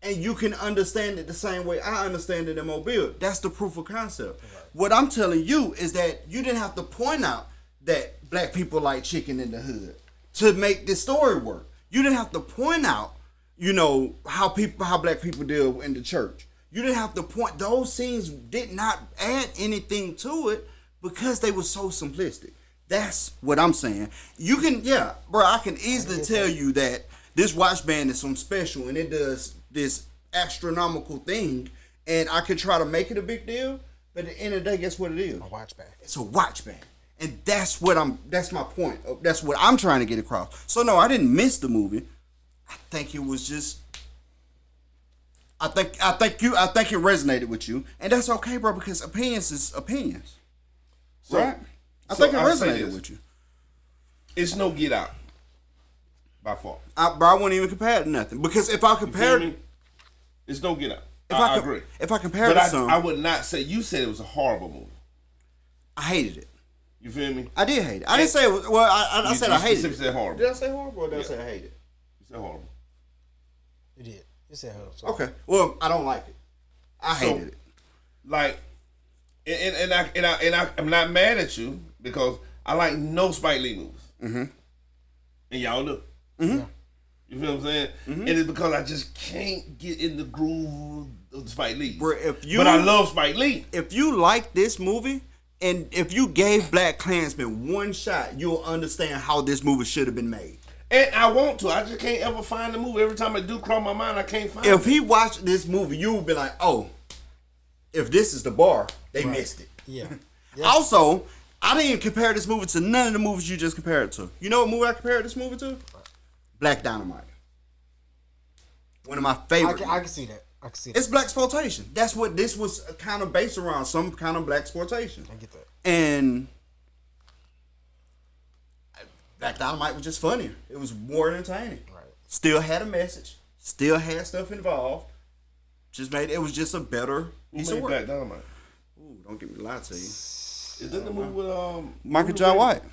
and you can understand it the same way I understand it in Mobile. That's the proof of concept. Right. What I'm telling you is that you didn't have to point out that black people like chicken in the hood to make this story work. You didn't have to point out, you know, how black people deal in the church. You didn't have to point. Those scenes did not add anything to it because they were so simplistic. That's what I'm saying. You can, yeah, bro, I can easily tell you that this watch band is something special and it does this astronomical thing, and I could try to make it a big deal, but at the end of the day, guess what it is? A watch band. It's a watch band. And that's my point. That's what I'm trying to get across. So no, I didn't miss the movie. I think it was just, I think it resonated with you, and that's okay, bro, because opinions is opinions. So, right? I think it resonated with you. It's no Get Out. By far. Bro, I wouldn't even compare it to nothing. Because if I compared it, it's no Get Out. I agree. If I compared it to something, I would not say, you said it was a horrible movie. I hated it. You feel me? I did hate it. I didn't say it was, well, I said I hated it. Said horrible. Did I say horrible or did I say I hated it? You said horrible. You did. You said horrible. So. Okay. Well, I don't like it. I hated it. Like, I'm not mad at you because I like no Spike Lee movies. Mm-hmm. And y'all do. Mm-hmm. Yeah. You feel what I'm saying? Mm-hmm. And it's because I just can't get in the groove of Spike Lee. But I love Spike Lee. If you like this movie, and if you gave Black Klansman one shot, you'll understand how this movie should have been made. And I want to. I just can't ever find the movie. Every time I do cross my mind, I can't find it. If he watched this movie, you would be like, oh, if this is the bar, they missed it. Yeah. Also, I didn't even compare this movie to none of the movies you just compared it to. You know what movie I compared this movie to? Black Dynamite. One of my favorites. I can see that. I can see that. It's blaxploitation. That's what this was kind of based around, some kind of blaxploitation. I get that. And Black Dynamite was just funnier. It was more entertaining. Right. Still had a message. Still had stuff involved. It was just a better piece of work. Black Dynamite? Ooh, don't get me to lie to you. Is that the movie with Michael John White?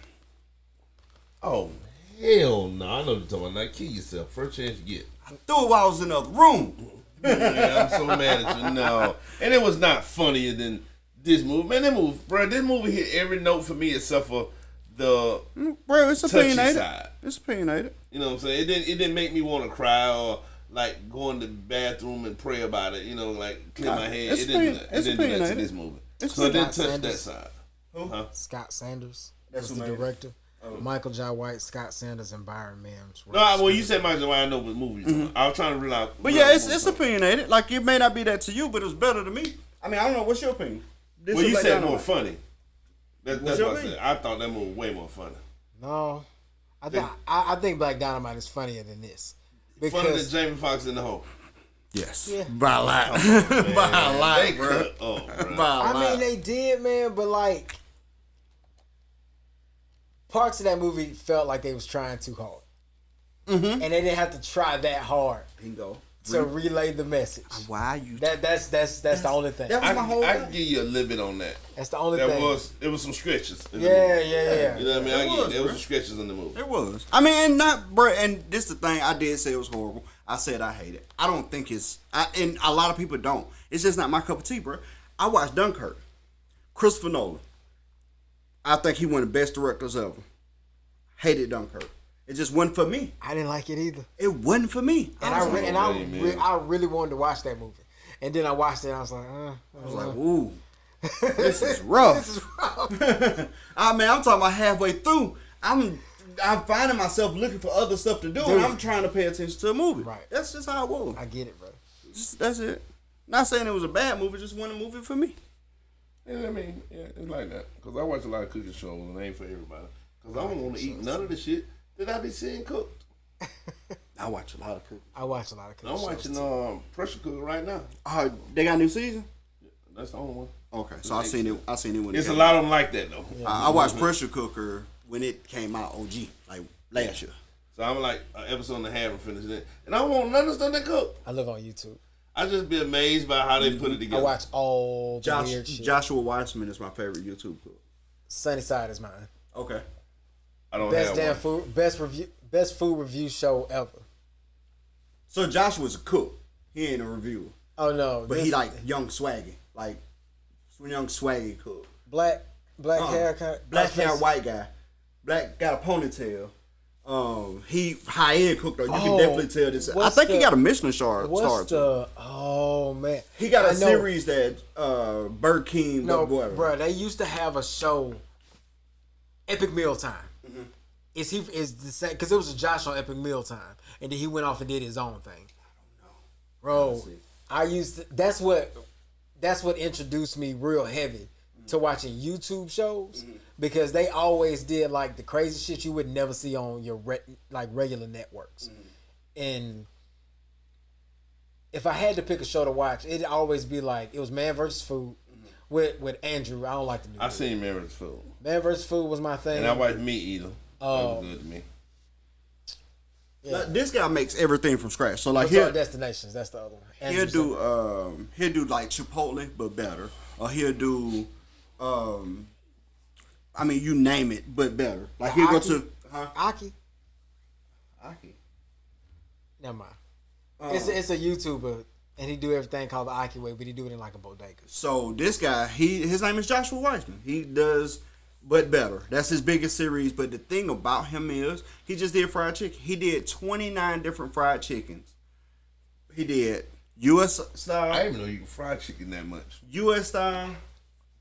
Oh, hell no. I know what you're talking about. Now, kill yourself. First chance you get. I threw it while I was in the other room. Yeah, I'm so mad at you. No. And it was not funnier than this movie. Man, this movie hit every note for me except for the bro, it's opinionated. Side. It's opinionated. You know what I'm saying? It didn't make me want to cry or like go in the bathroom and pray about it. You know, like clear my head. It didn't do that to this movie. So it didn't touch that side. Who? Huh? Scott Sanders. That's the director. Michael J. White, Scott Sanders, and Byron Mims. No, well, you said Michael J. White. I know what movie you're talking about. I was trying to realize. But yeah, it's opinionated. Like, it may not be that to you, but it was better to me. I mean, I don't know. What's your opinion? Well, you said more funny. That's what I said. I thought that movie was way more funny. No. I think Black Dynamite is funnier than this. Funnier than Jamie Foxx in The Hole. Yes. Yeah. By a lot. By a lot, bro. I mean, they did, man, but like, parts of that movie felt like they was trying too hard. Mm-hmm. And they didn't have to try that hard. Bingo. To relay the message. Why you? That's the only thing. That was my whole I thing. can give you a little bit on that. That's the only thing. It was some stretches. Yeah. You know what I mean? There was some stretches in the movie. It was. I mean, and this is the thing. I did say it was horrible. I said I hate it. I don't think and a lot of people don't. It's just not my cup of tea, bro. I watched Dunkirk. Christopher Nolan. I think he one of the best directors ever. Hated Dunkirk. It just wasn't for me. I didn't like it either. It wasn't for me. I really wanted to watch that movie. And then I watched it and I was like, I was like, ooh. This is rough. This is rough. I mean, I'm talking about halfway through. I'm finding myself looking for other stuff to do, and I'm trying to pay attention to a movie. Right. That's just how it was. I get it, bro. That's it. Not saying it was a bad movie, just wasn't a movie for me. Yeah, I mean, yeah, it's like that. Because I watch a lot of cooking shows and they ain't for everybody. Because I don't want to eat none of the shit that I be seeing cooked. I watch a lot of cooking. I watch a lot of cooking I'm shows, watching Pressure Cooker right now. They got a new season? That's the only one. Okay, so I seen it when It's it a came lot out. of them like that, though. Yeah. I watched Pressure Cooker when it came out OG, like last year. So I'm like an episode and a half and finishing it. And I don't want none of the stuff they cook. I live on YouTube. I just be amazed by how they put it I together. watch all the weird shit. Joshua Weissman is my favorite YouTube cook. Sunnyside is mine. Okay. I don't Best have damn one. food, best food review show ever. So Joshua's a cook. He ain't a reviewer. Oh no, But he like young swaggy. Like young swaggy cook. black hair, Black hair, white guy. Black got a ponytail. He high end cook though. You can definitely tell this. I think he got a Michelin star. What's the? Oh man, He got a I know. series that Burger King. No, whatever. bro, they used to have a show, Epic Meal Time. Mm-hmm. Is the same? Because it was a Josh on Epic Meal Time, and then he went off and did his own thing. Bro, I used to, that's what introduced me real heavy to watching YouTube shows because they always did like the crazy shit you would never see on your regular networks. And if I had to pick a show to watch, it'd always be like it was Man vs. Food with Andrew. I don't like the new. I seen Meredith's Food. Man vs. Food was my thing. And I watched Meat Eater. That was good to me. Yeah. This guy makes everything from scratch. So like What's Our here, Destinations? That's the other one. he'll Andrew do like Chipotle but better, or he'll do I mean you name it but better. Like he'll go to Aki. Aki. Never mind. It's a YouTuber and he do everything called the Aki way, but he do it in like a bodega. So this guy, his name is Joshua Weissman. He does but better. That's his biggest series. But the thing about him is he just did fried chicken. He did 29 different fried chickens. He did U.S. style. I didn't even know you could fry chicken that much. U.S. style,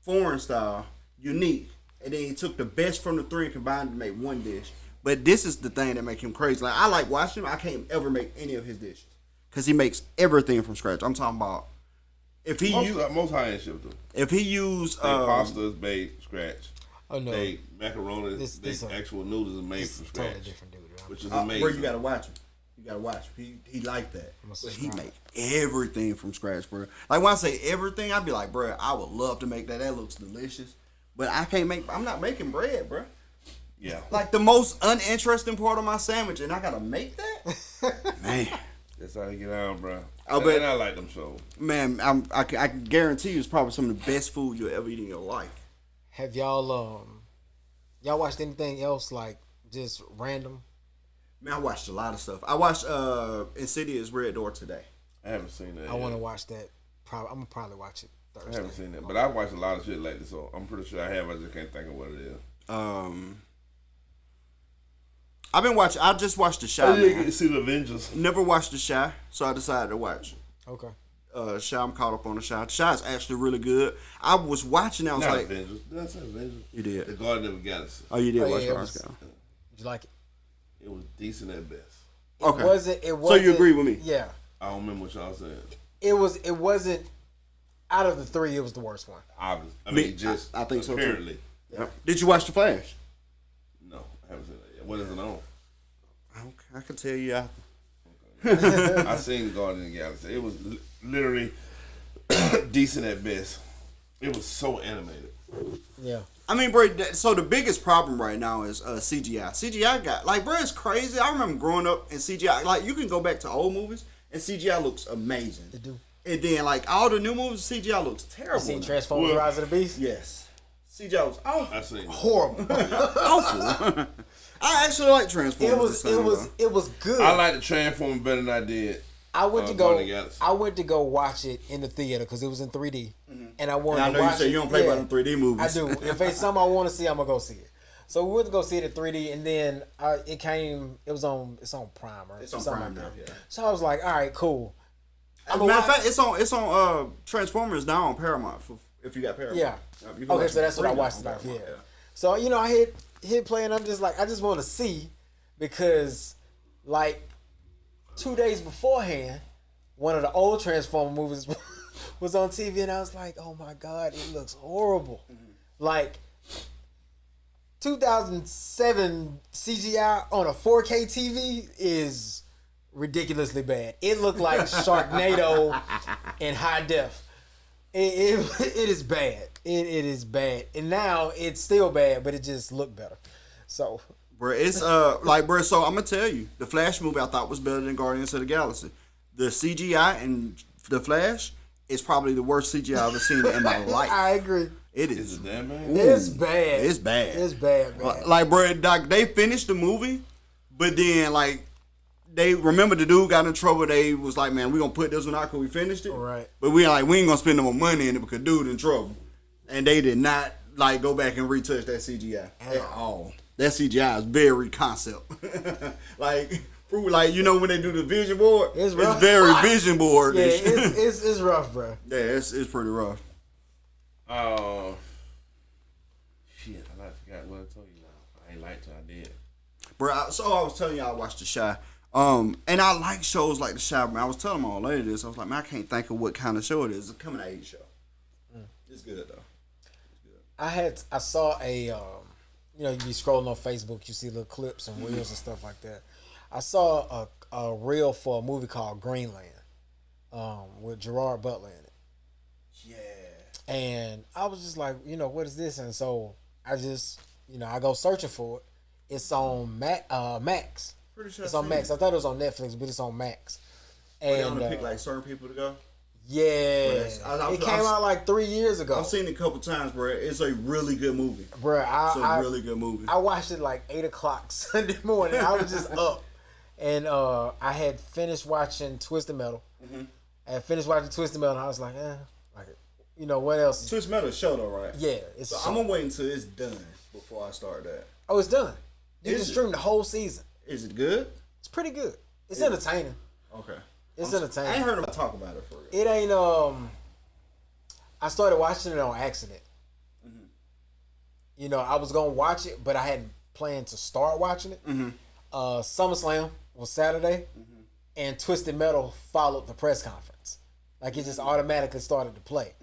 foreign style, unique, and then he took the best from the three and combined to make one dish. But this is the thing that make him crazy. Like I like watching him. I can't ever make any of his dishes because he makes everything from scratch. I'm talking about if he Most high end shit do. if he used They pastas made scratch. Oh no, They macaroni, This actual noodles are made this from is a scratch, totally different dude. which is bro, amazing. you gotta watch him. You gotta watch him. He like that. I'm a But he subscriber. make everything from scratch, bro. Like when I say everything, I'd be like, bro, I would love to make that. That looks delicious. But I can't make. I'm not making bread, bro. Yeah, Like the most uninteresting part of my sandwich, and I gotta make that. Man, that's how you get on, bro. Oh, but- and I like them shows. man, I can guarantee you, it's probably some of the best food you'll ever eat in your life. Have y'all watched anything else like just random? Man, I watched a lot of stuff. I watched Insidious Red Door today. I haven't seen that. I want to watch that. I'm gonna probably watch it I Thursday. haven't seen that, but I watched a lot of shit like this, so I'm pretty sure I have. I just can't think of what it is. I've been watching. I just watched The Shy. Oh, yeah, Man. you see the Avengers. Never watched The Shy, so I decided to watch. Okay. Shy, I'm caught up on The Shy. The Shy is actually really good. I was watching. I was Not like, Avengers. Did I say Avengers? You did. The Garden of the Galaxy. oh, you did Oh, watch yeah, it the was- Oscar. Did you like it? It was decent at best. Okay. It So wasn't. you agree with me? Yeah. I don't remember what y'all said. It wasn't. Out of the three, it was the worst one. Obviously, I Me- mean, just I think so, too. apparently. Yep. Did you watch The Flash? No, I haven't seen that yet. What is it on? I can tell you. I seen Garden of the Galaxy. It was literally decent at best. It was so animated. Yeah. I mean, bro. So the biggest problem right now is CGI. CGI got like, bro, it's crazy. I remember growing up in CGI. Like, you can go back to old movies and CGI looks amazing. They do. And then like all the new movies, CGI looks You terrible. seen now. Transformers: Well- Rise of the Beast? Yes, CGI was awful. I seen it. Horrible. Awful. I actually like Transformers. It was good. I like the Transformer better than I did. I went to Garden of go. the Galaxy. I went to go watch it in the theater because it was in 3D, and I wanted And I to know you watch say it. you don't play Yeah, by them 3D movies. I do. If it's something I want to see, I'm gonna go see it. So we went to go see it in 3D, and then it came. It's on Prime or It's on something Prime like now, that. yeah. So I was like, all right, cool. As a matter of fact, it's on Transformers now on Paramount if you got Paramount. Yeah. You can Okay, watch so that's what I free watched now it on off. Yeah. Paramount, So I hit play, and I'm just like, I just want to see, because like 2 days beforehand, one of the old Transformer movies was on TV, and I was like, oh my God, it looks horrible. Like 2007 CGI on a 4K TV is ridiculously bad. It looked like Sharknado in high def. It is bad. It is bad. And now it's still bad, but it just looked better. So, bro, it's like, bro. So I'm gonna tell you, the Flash movie I thought was better than Guardians of the Galaxy. The CGI in the Flash is probably the worst CGI I've ever seen in my life. I agree. It Is it that, man? It's bad. It's bad. It's bad, man. Like, bro, they finished the movie, but then like they remember the dude got in trouble. They was like, man, we gonna put this one out because we finished it. Right. But we ain't gonna spend no more money in it because dude in trouble. And they did not like go back and retouch that CGI at all. That CGI is very concept. like you know when they do the vision board, It's rough. very vision board. Yeah, it's rough, bro. Yeah, it's pretty rough. Shit, I forgot what I told you now. I ain't like till I did. Bro, so I was telling y'all I watched The Chi. And I like shows like The Chi, man. I was telling my old lady this. I was like, man, I can't think of what kind of show it is. It's a coming of age show. It's good though. I saw a you know, you be scrolling on Facebook, you see little clips and reels and stuff like that. I saw a reel for a movie called Greenland, with Gerard Butler in it. Yeah. And I was just like, you know, what is this? And so I just, you know, I go searching for it. It's on Max. Pretty sure It's on Max. I thought it was on Netflix, but it's on Max. They And only pick like certain people to go. yeah, it came out like 3 years ago. I've seen it a couple times, bro. It's a really good movie. Bro, It's a really good movie. I watched it like 8 o'clock Sunday morning. I was just up. And I had finished watching Twisted Metal. I had finished watching Twisted Metal, and I was like, like, you know, what else? Twisted Metal show though, right? Yeah, it's So a show. I'm gonna wait until it's done before I start that. Oh, it's done. You Is can it? stream the whole season. Is it good? It's pretty good. It's entertaining. Okay. It's I entertaining. ain't heard about talk about it for real. It ain't I started watching it on accident. You know, I was gonna watch it, but I hadn't planned to start watching it. SummerSlam was Saturday, and Twisted Metal followed the press conference. Like it just automatically started to play.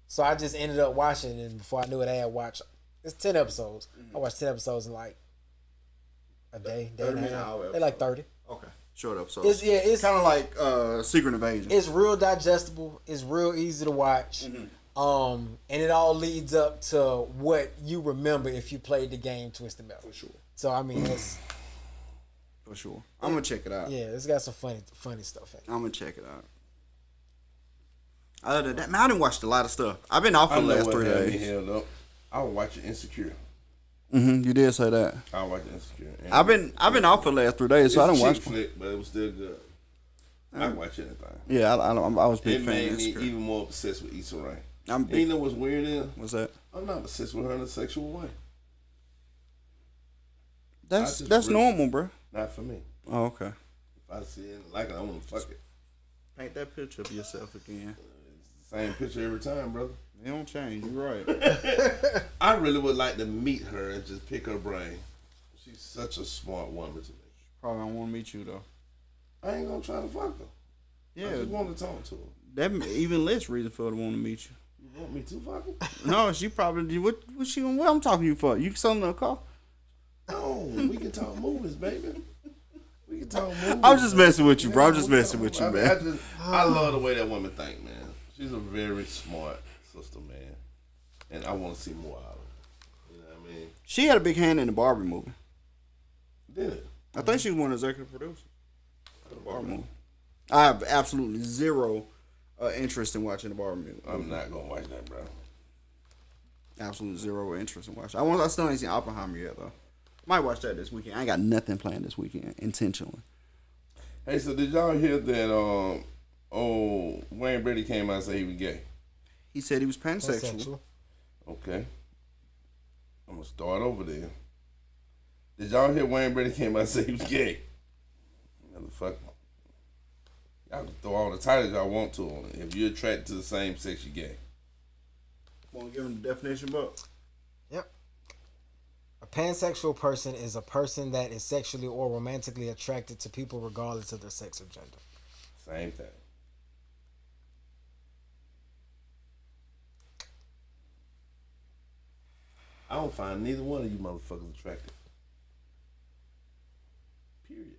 So I just ended up watching it, and before I knew it, I had watched. It's 10 episodes. I watched 10 episodes in like a day and a 30-minute half. hour They're like 30. Okay. Short episode. It's kind of like Secret Invasion. It's real digestible. It's real easy to watch. And it all leads up to what you remember if you played the game Twisted Metal. For sure. So I mean, it's For sure. I'm gonna check it out. yeah, it's got some funny stuff in it. I'm gonna check it out. Other than that, man, I done watched a lot of stuff. I've been off for I the know last what 3 had me days. held up. I was watching Insecure. You did say that. I was watching Insecure. And I've been off for the last 3 days, so I it's don't a watch. chick flick, but it was still good. I watch anything. Yeah, I was a big It fan. made of me Insecure. even more obsessed with Issa Rae. I'm And you big. know what's weird is? What's that? I'm not obsessed with her in a sexual way. That's just really- normal, bro. Not for me. Oh, okay. If I see it like it, I want to fuck it. Paint that picture of yourself again. Same picture every time, brother. It don't change. You're right. I really would like to meet her and just pick her brain. She's such a smart woman to me. Probably don't want to meet you though. I ain't gonna try to fuck her. I Yeah, just want to talk to her. that even less reason for her to want to meet you. You want me to fuck her? No, she probably what she what I'm talking to you for? You selling her a car? No, we can talk movies, baby. We can talk movies. I'm just messing with you, bro. I'm Yeah, just we messing talk- with you, I mean, man. I love the way that woman think, man. She's a very smart sister, man. And I want to see more out of her. You know what I mean? She had a big hand in the Barbie movie. Did it? I think she was one of the executive producers of the Barbie movie. I have absolutely zero interest in watching the Barbie movie. I'm not gonna watch that, bro. Absolutely zero interest in watching. I still ain't seen Oppenheimer yet though. Might watch that this weekend. I ain't got nothing planned this weekend intentionally. Hey, so did y'all hear that? Wayne Brady came out and said he was gay. He said he was pansexual. Pansexual. Okay. I'm gonna start over there. Did y'all hear Wayne Brady came out and said he was gay? Motherfucker. Y'all can throw all the titles y'all want to on it. If you're attracted to the same sex, you're gay. Want to give him the definition, but Yep. A pansexual person is a person that is sexually or romantically attracted to people regardless of their sex or gender. Same thing. don't find neither one of you motherfuckers attractive. Period.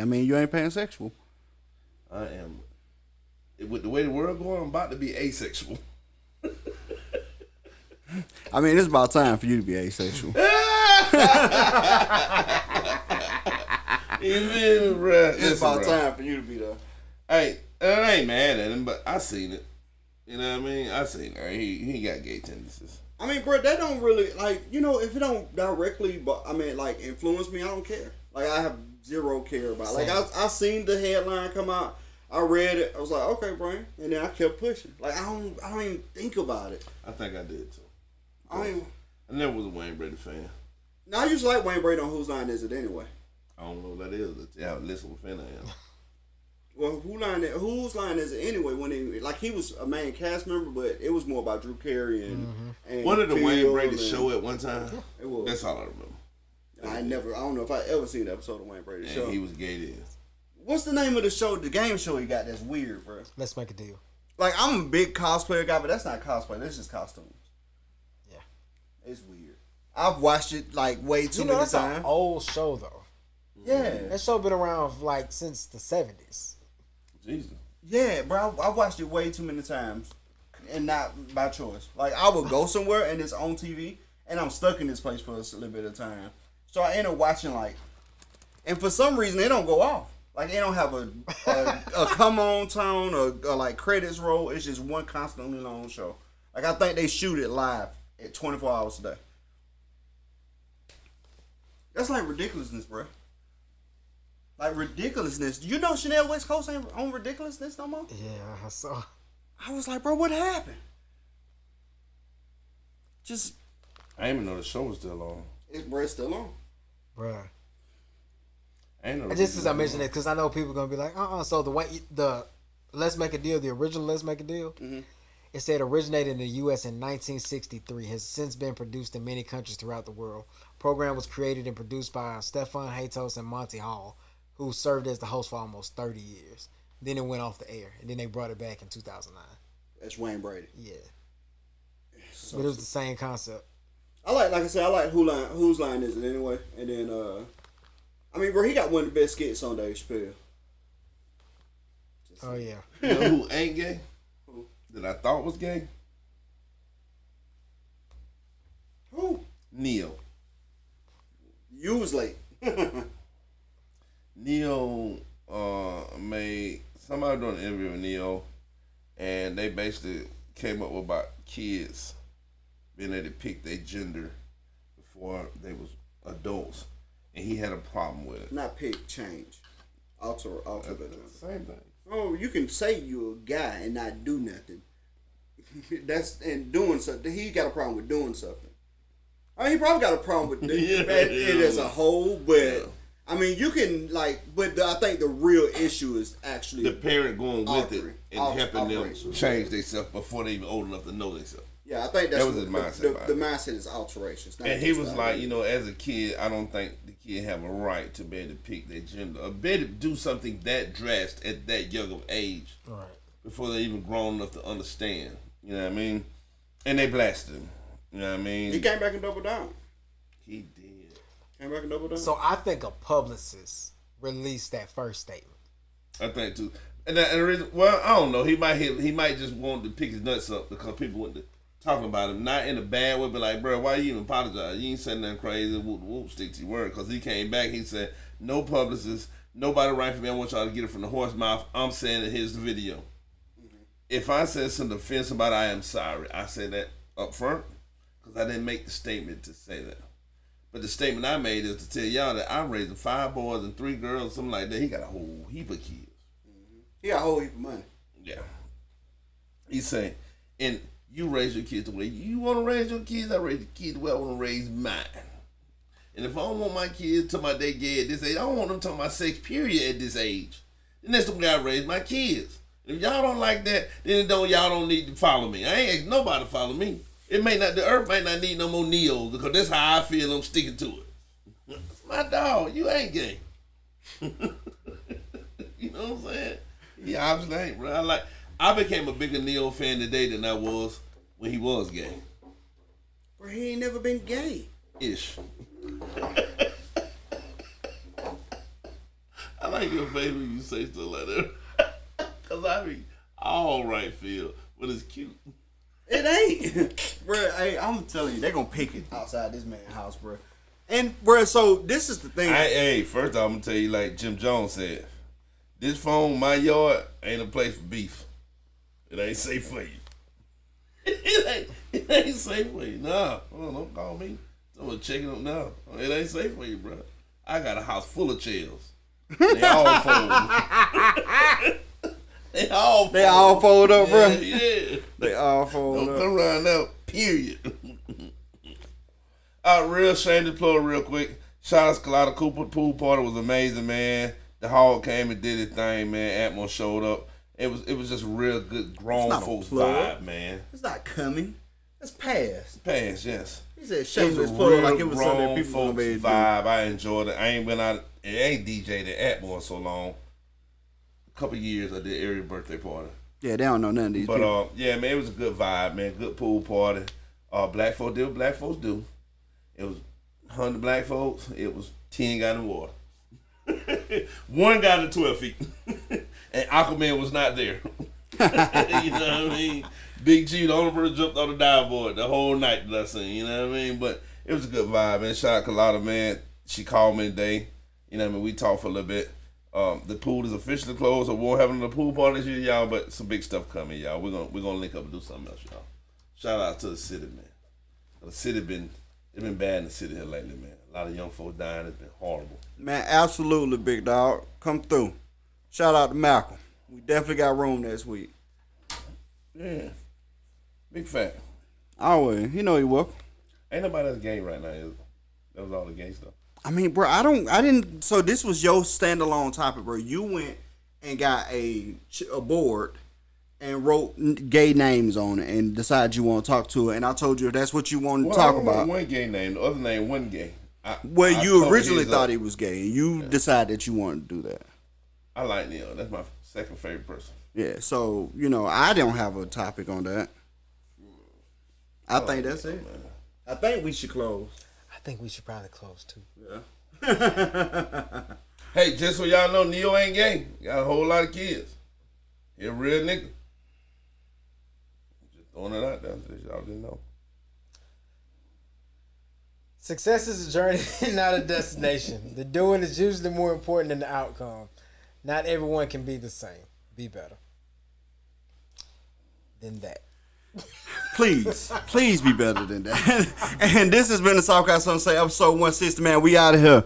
I mean, you ain't pansexual. I am. With the way the world going, I'm about to be asexual. I mean, it's about time for you to be asexual. You feel me, bro? It's about time for you to be there. Hey, I ain't mad at him, but I seen it. You know what I mean? I seen it. He got gay tendencies. I mean, bro, that don't really, like, you know, if it don't directly, but I mean, like, influence me, I don't care. Like, I have zero care about it. Like, I seen the headline come out. I read it. I was like, okay, Brian. And then I kept pushing. Like, I don't even think about it. I think I did, too. I never was a Wayne Brady fan. Now, I used to like Wayne Brady on Whose Line Is It Anyway? I don't know what that is. Yeah, listen what fan I am. Well, Whose Line Is It Anyway? When he was a main cast member, but it was more about Drew Carey and One of the Phil Wayne Brady and, show at one time. It was. That's all I remember. I don't know if I ever seen an episode of Wayne Brady show. He was gay then. What's the name of the show, the game show he got that's weird, bro? Let's Make a Deal. Like, I'm a big cosplayer guy, but that's not cosplay. That's just costumes. Yeah. It's weird. I've watched it, like, way too many that's times. an old show, though. Yeah. That show been around, like, since the 70s. Jesus. Yeah, bro. I watched it way too many times. And not by choice. Like, I would go somewhere and it's on TV, and I'm stuck in this place for a little bit of time. So I end up watching, like, and for some reason, they don't go off. Like, they don't have a come on tone or like credits roll. It's just one constantly long show. Like, I think they shoot it live at 24 hours a day. That's like ridiculousness, bro. Like, ridiculousness. You know Chanel West Coast ain't on ridiculousness no more? Yeah, I saw. I was like, bro, what happened? Just. I didn't even know the show was still on. It's still on. Bruh. I ain't know. Just as I mentioned it, because I know people are going to be like, So the Let's Make a Deal, the original Let's Make a Deal, it said originated in the U.S. in 1963, has since been produced in many countries throughout the world. Program was created and produced by Stefan Hatos and Monty Hall, who served as the host for almost 30 years. Then it went off the air, and then they brought it back in 2009. That's Wayne Brady. Yeah. But it was the same concept. I like Whose Line Is It Anyway? And then, I mean, bro, he got one of the best skits on Dave Chappelle. Oh, yeah. You know who ain't gay? Who? That I thought was gay? Who? Neo. You was late. Neo made somebody doing an interview with Neo, and they basically came up with about kids being able to pick their gender before they was adults, and he had a problem with it. Not pick, change, alter the Same thing. Oh, you can say you're a guy and not do nothing. That's and doing something. He got a problem with doing something. I mean, he probably got a problem with it as a whole, but I mean, you can but I think the real issue is actually the parent going with it and helping them change it. themselves before they even old enough to know themselves. Yeah, I think that was his mindset. The mindset is alterations. And he was like, as a kid, I don't think the kid have a right to be able to pick their gender, or be able to do something that drastic at that young of age, Right. before they even grown enough to understand. You know what I mean? And they blasted him. You know what I mean? He came back and doubled down. He did. Came back and doubled down. So I think a publicist released that first statement. I think too. And the reason, well, I don't know. He might just want to pick his nuts up because people went to talking about him, not in a bad way, but like, bro, why you even apologize? You ain't saying nothing crazy. Whoop, stick to your word. Because he came back, he said, no publicist, nobody write for me. I want y'all to get it from the horse mouth. I'm saying it. Here's the video. Mm-hmm. If I said something to offend somebody, I am sorry. I said that up front because I didn't make the statement to say that. But the statement I made is to tell y'all that I'm raising 5 boys and 3 girls, something like that. He got a whole heap of kids. Mm-hmm. He got a whole heap of money. Yeah. He's saying, and you raise your kids the way you want to raise your kids. I raise the kids the way I want to raise mine. And if I don't want my kids talking about they gay at this age, I don't want them talking about sex period at this age. And that's the way I raise my kids. If y'all don't like that, then y'all don't need to follow me. I ain't asking nobody to follow me. The earth might not need no more Neos because that's how I feel. I'm sticking to it. It's my dog. You ain't gay. You know what I'm saying? He obviously ain't, bro. I became a bigger Neo fan today than I was when he was gay. Bro, he ain't never been gay. Ish. I like your face when you say stuff like that. Cause I be all right field, but it's cute. It ain't. Bro, I'm telling you, they gonna pick it outside this man's house, bro. And, bro, so this is the thing. First off, I'm gonna tell you like Jim Jones said, this phone, my yard, ain't a place for beef. It ain't safe for you. it ain't safe for you. Nah, don't call me. Someone checking up now. It ain't safe for you, bro. I got a house full of chairs. They all fold. They all fold up, bro. Yeah. They all fold up. Don't come around now, period. Real shameless plug real quick. Shout out to Kalata Cooper. Pool party was amazing, man. The hog came and did his thing, man. Atmos showed up. It was just a real good grown folks vibe, man. It's not coming. It's past. Past, yes. He said shameless plug like it was something that people folks made vibe. I enjoyed it. I ain't been out. It ain't DJ'd at Atmos so long. A couple years I did every birthday party. Yeah, they don't know none of these people. Yeah, man, it was a good vibe, man. Good pool party. Black folks did what black folks do. It was 100 black folks. It was 10 got in the water. One got in 12 feet. And Aquaman was not there. You know what I mean? Big G, the only person jumped on the dive board the whole night that I seen. You know what I mean? But it was a good vibe, man. Shout out to Kalata, man. She called me today. You know what I mean? We talked for a little bit. The pool is officially closed, so we won't have another pool party this year, y'all. But some big stuff coming, y'all. We're gonna link up and do something else, y'all. Shout out to the city, man. The city it's been bad in the city here lately, man. A lot of young folks dying. It's been horrible. Man, absolutely, big dog. Come through. Shout out to Malcolm. We definitely got room next week. Yeah. Big fat. Always. You know you welcome. Ain't nobody that's gay right now, is it? That was all the gay stuff. I mean, bro, I didn't. So this was your standalone topic, bro. You went and got a board and wrote gay names on it and decided you want to talk to it. And I told you if that's what you wanted to talk about. One gay name. The other name wasn't gay. You originally thought he was gay, and you decided that you wanted to do that. I like Neil. That's my second favorite person. Yeah, so, I don't have a topic on that. I think that's it. Man. I think we should close. I think we should probably close, too. Yeah. Hey, just so y'all know, Neil ain't gay. Got a whole lot of kids. He a real nigga. Just throwing it out there so y'all didn't know. Success is a journey, not a destination. The doing is usually more important than the outcome. Not everyone can be the same. Be better than that. Please be better than that. And this has been the Southcast Sunset episode 160, man. We out of here.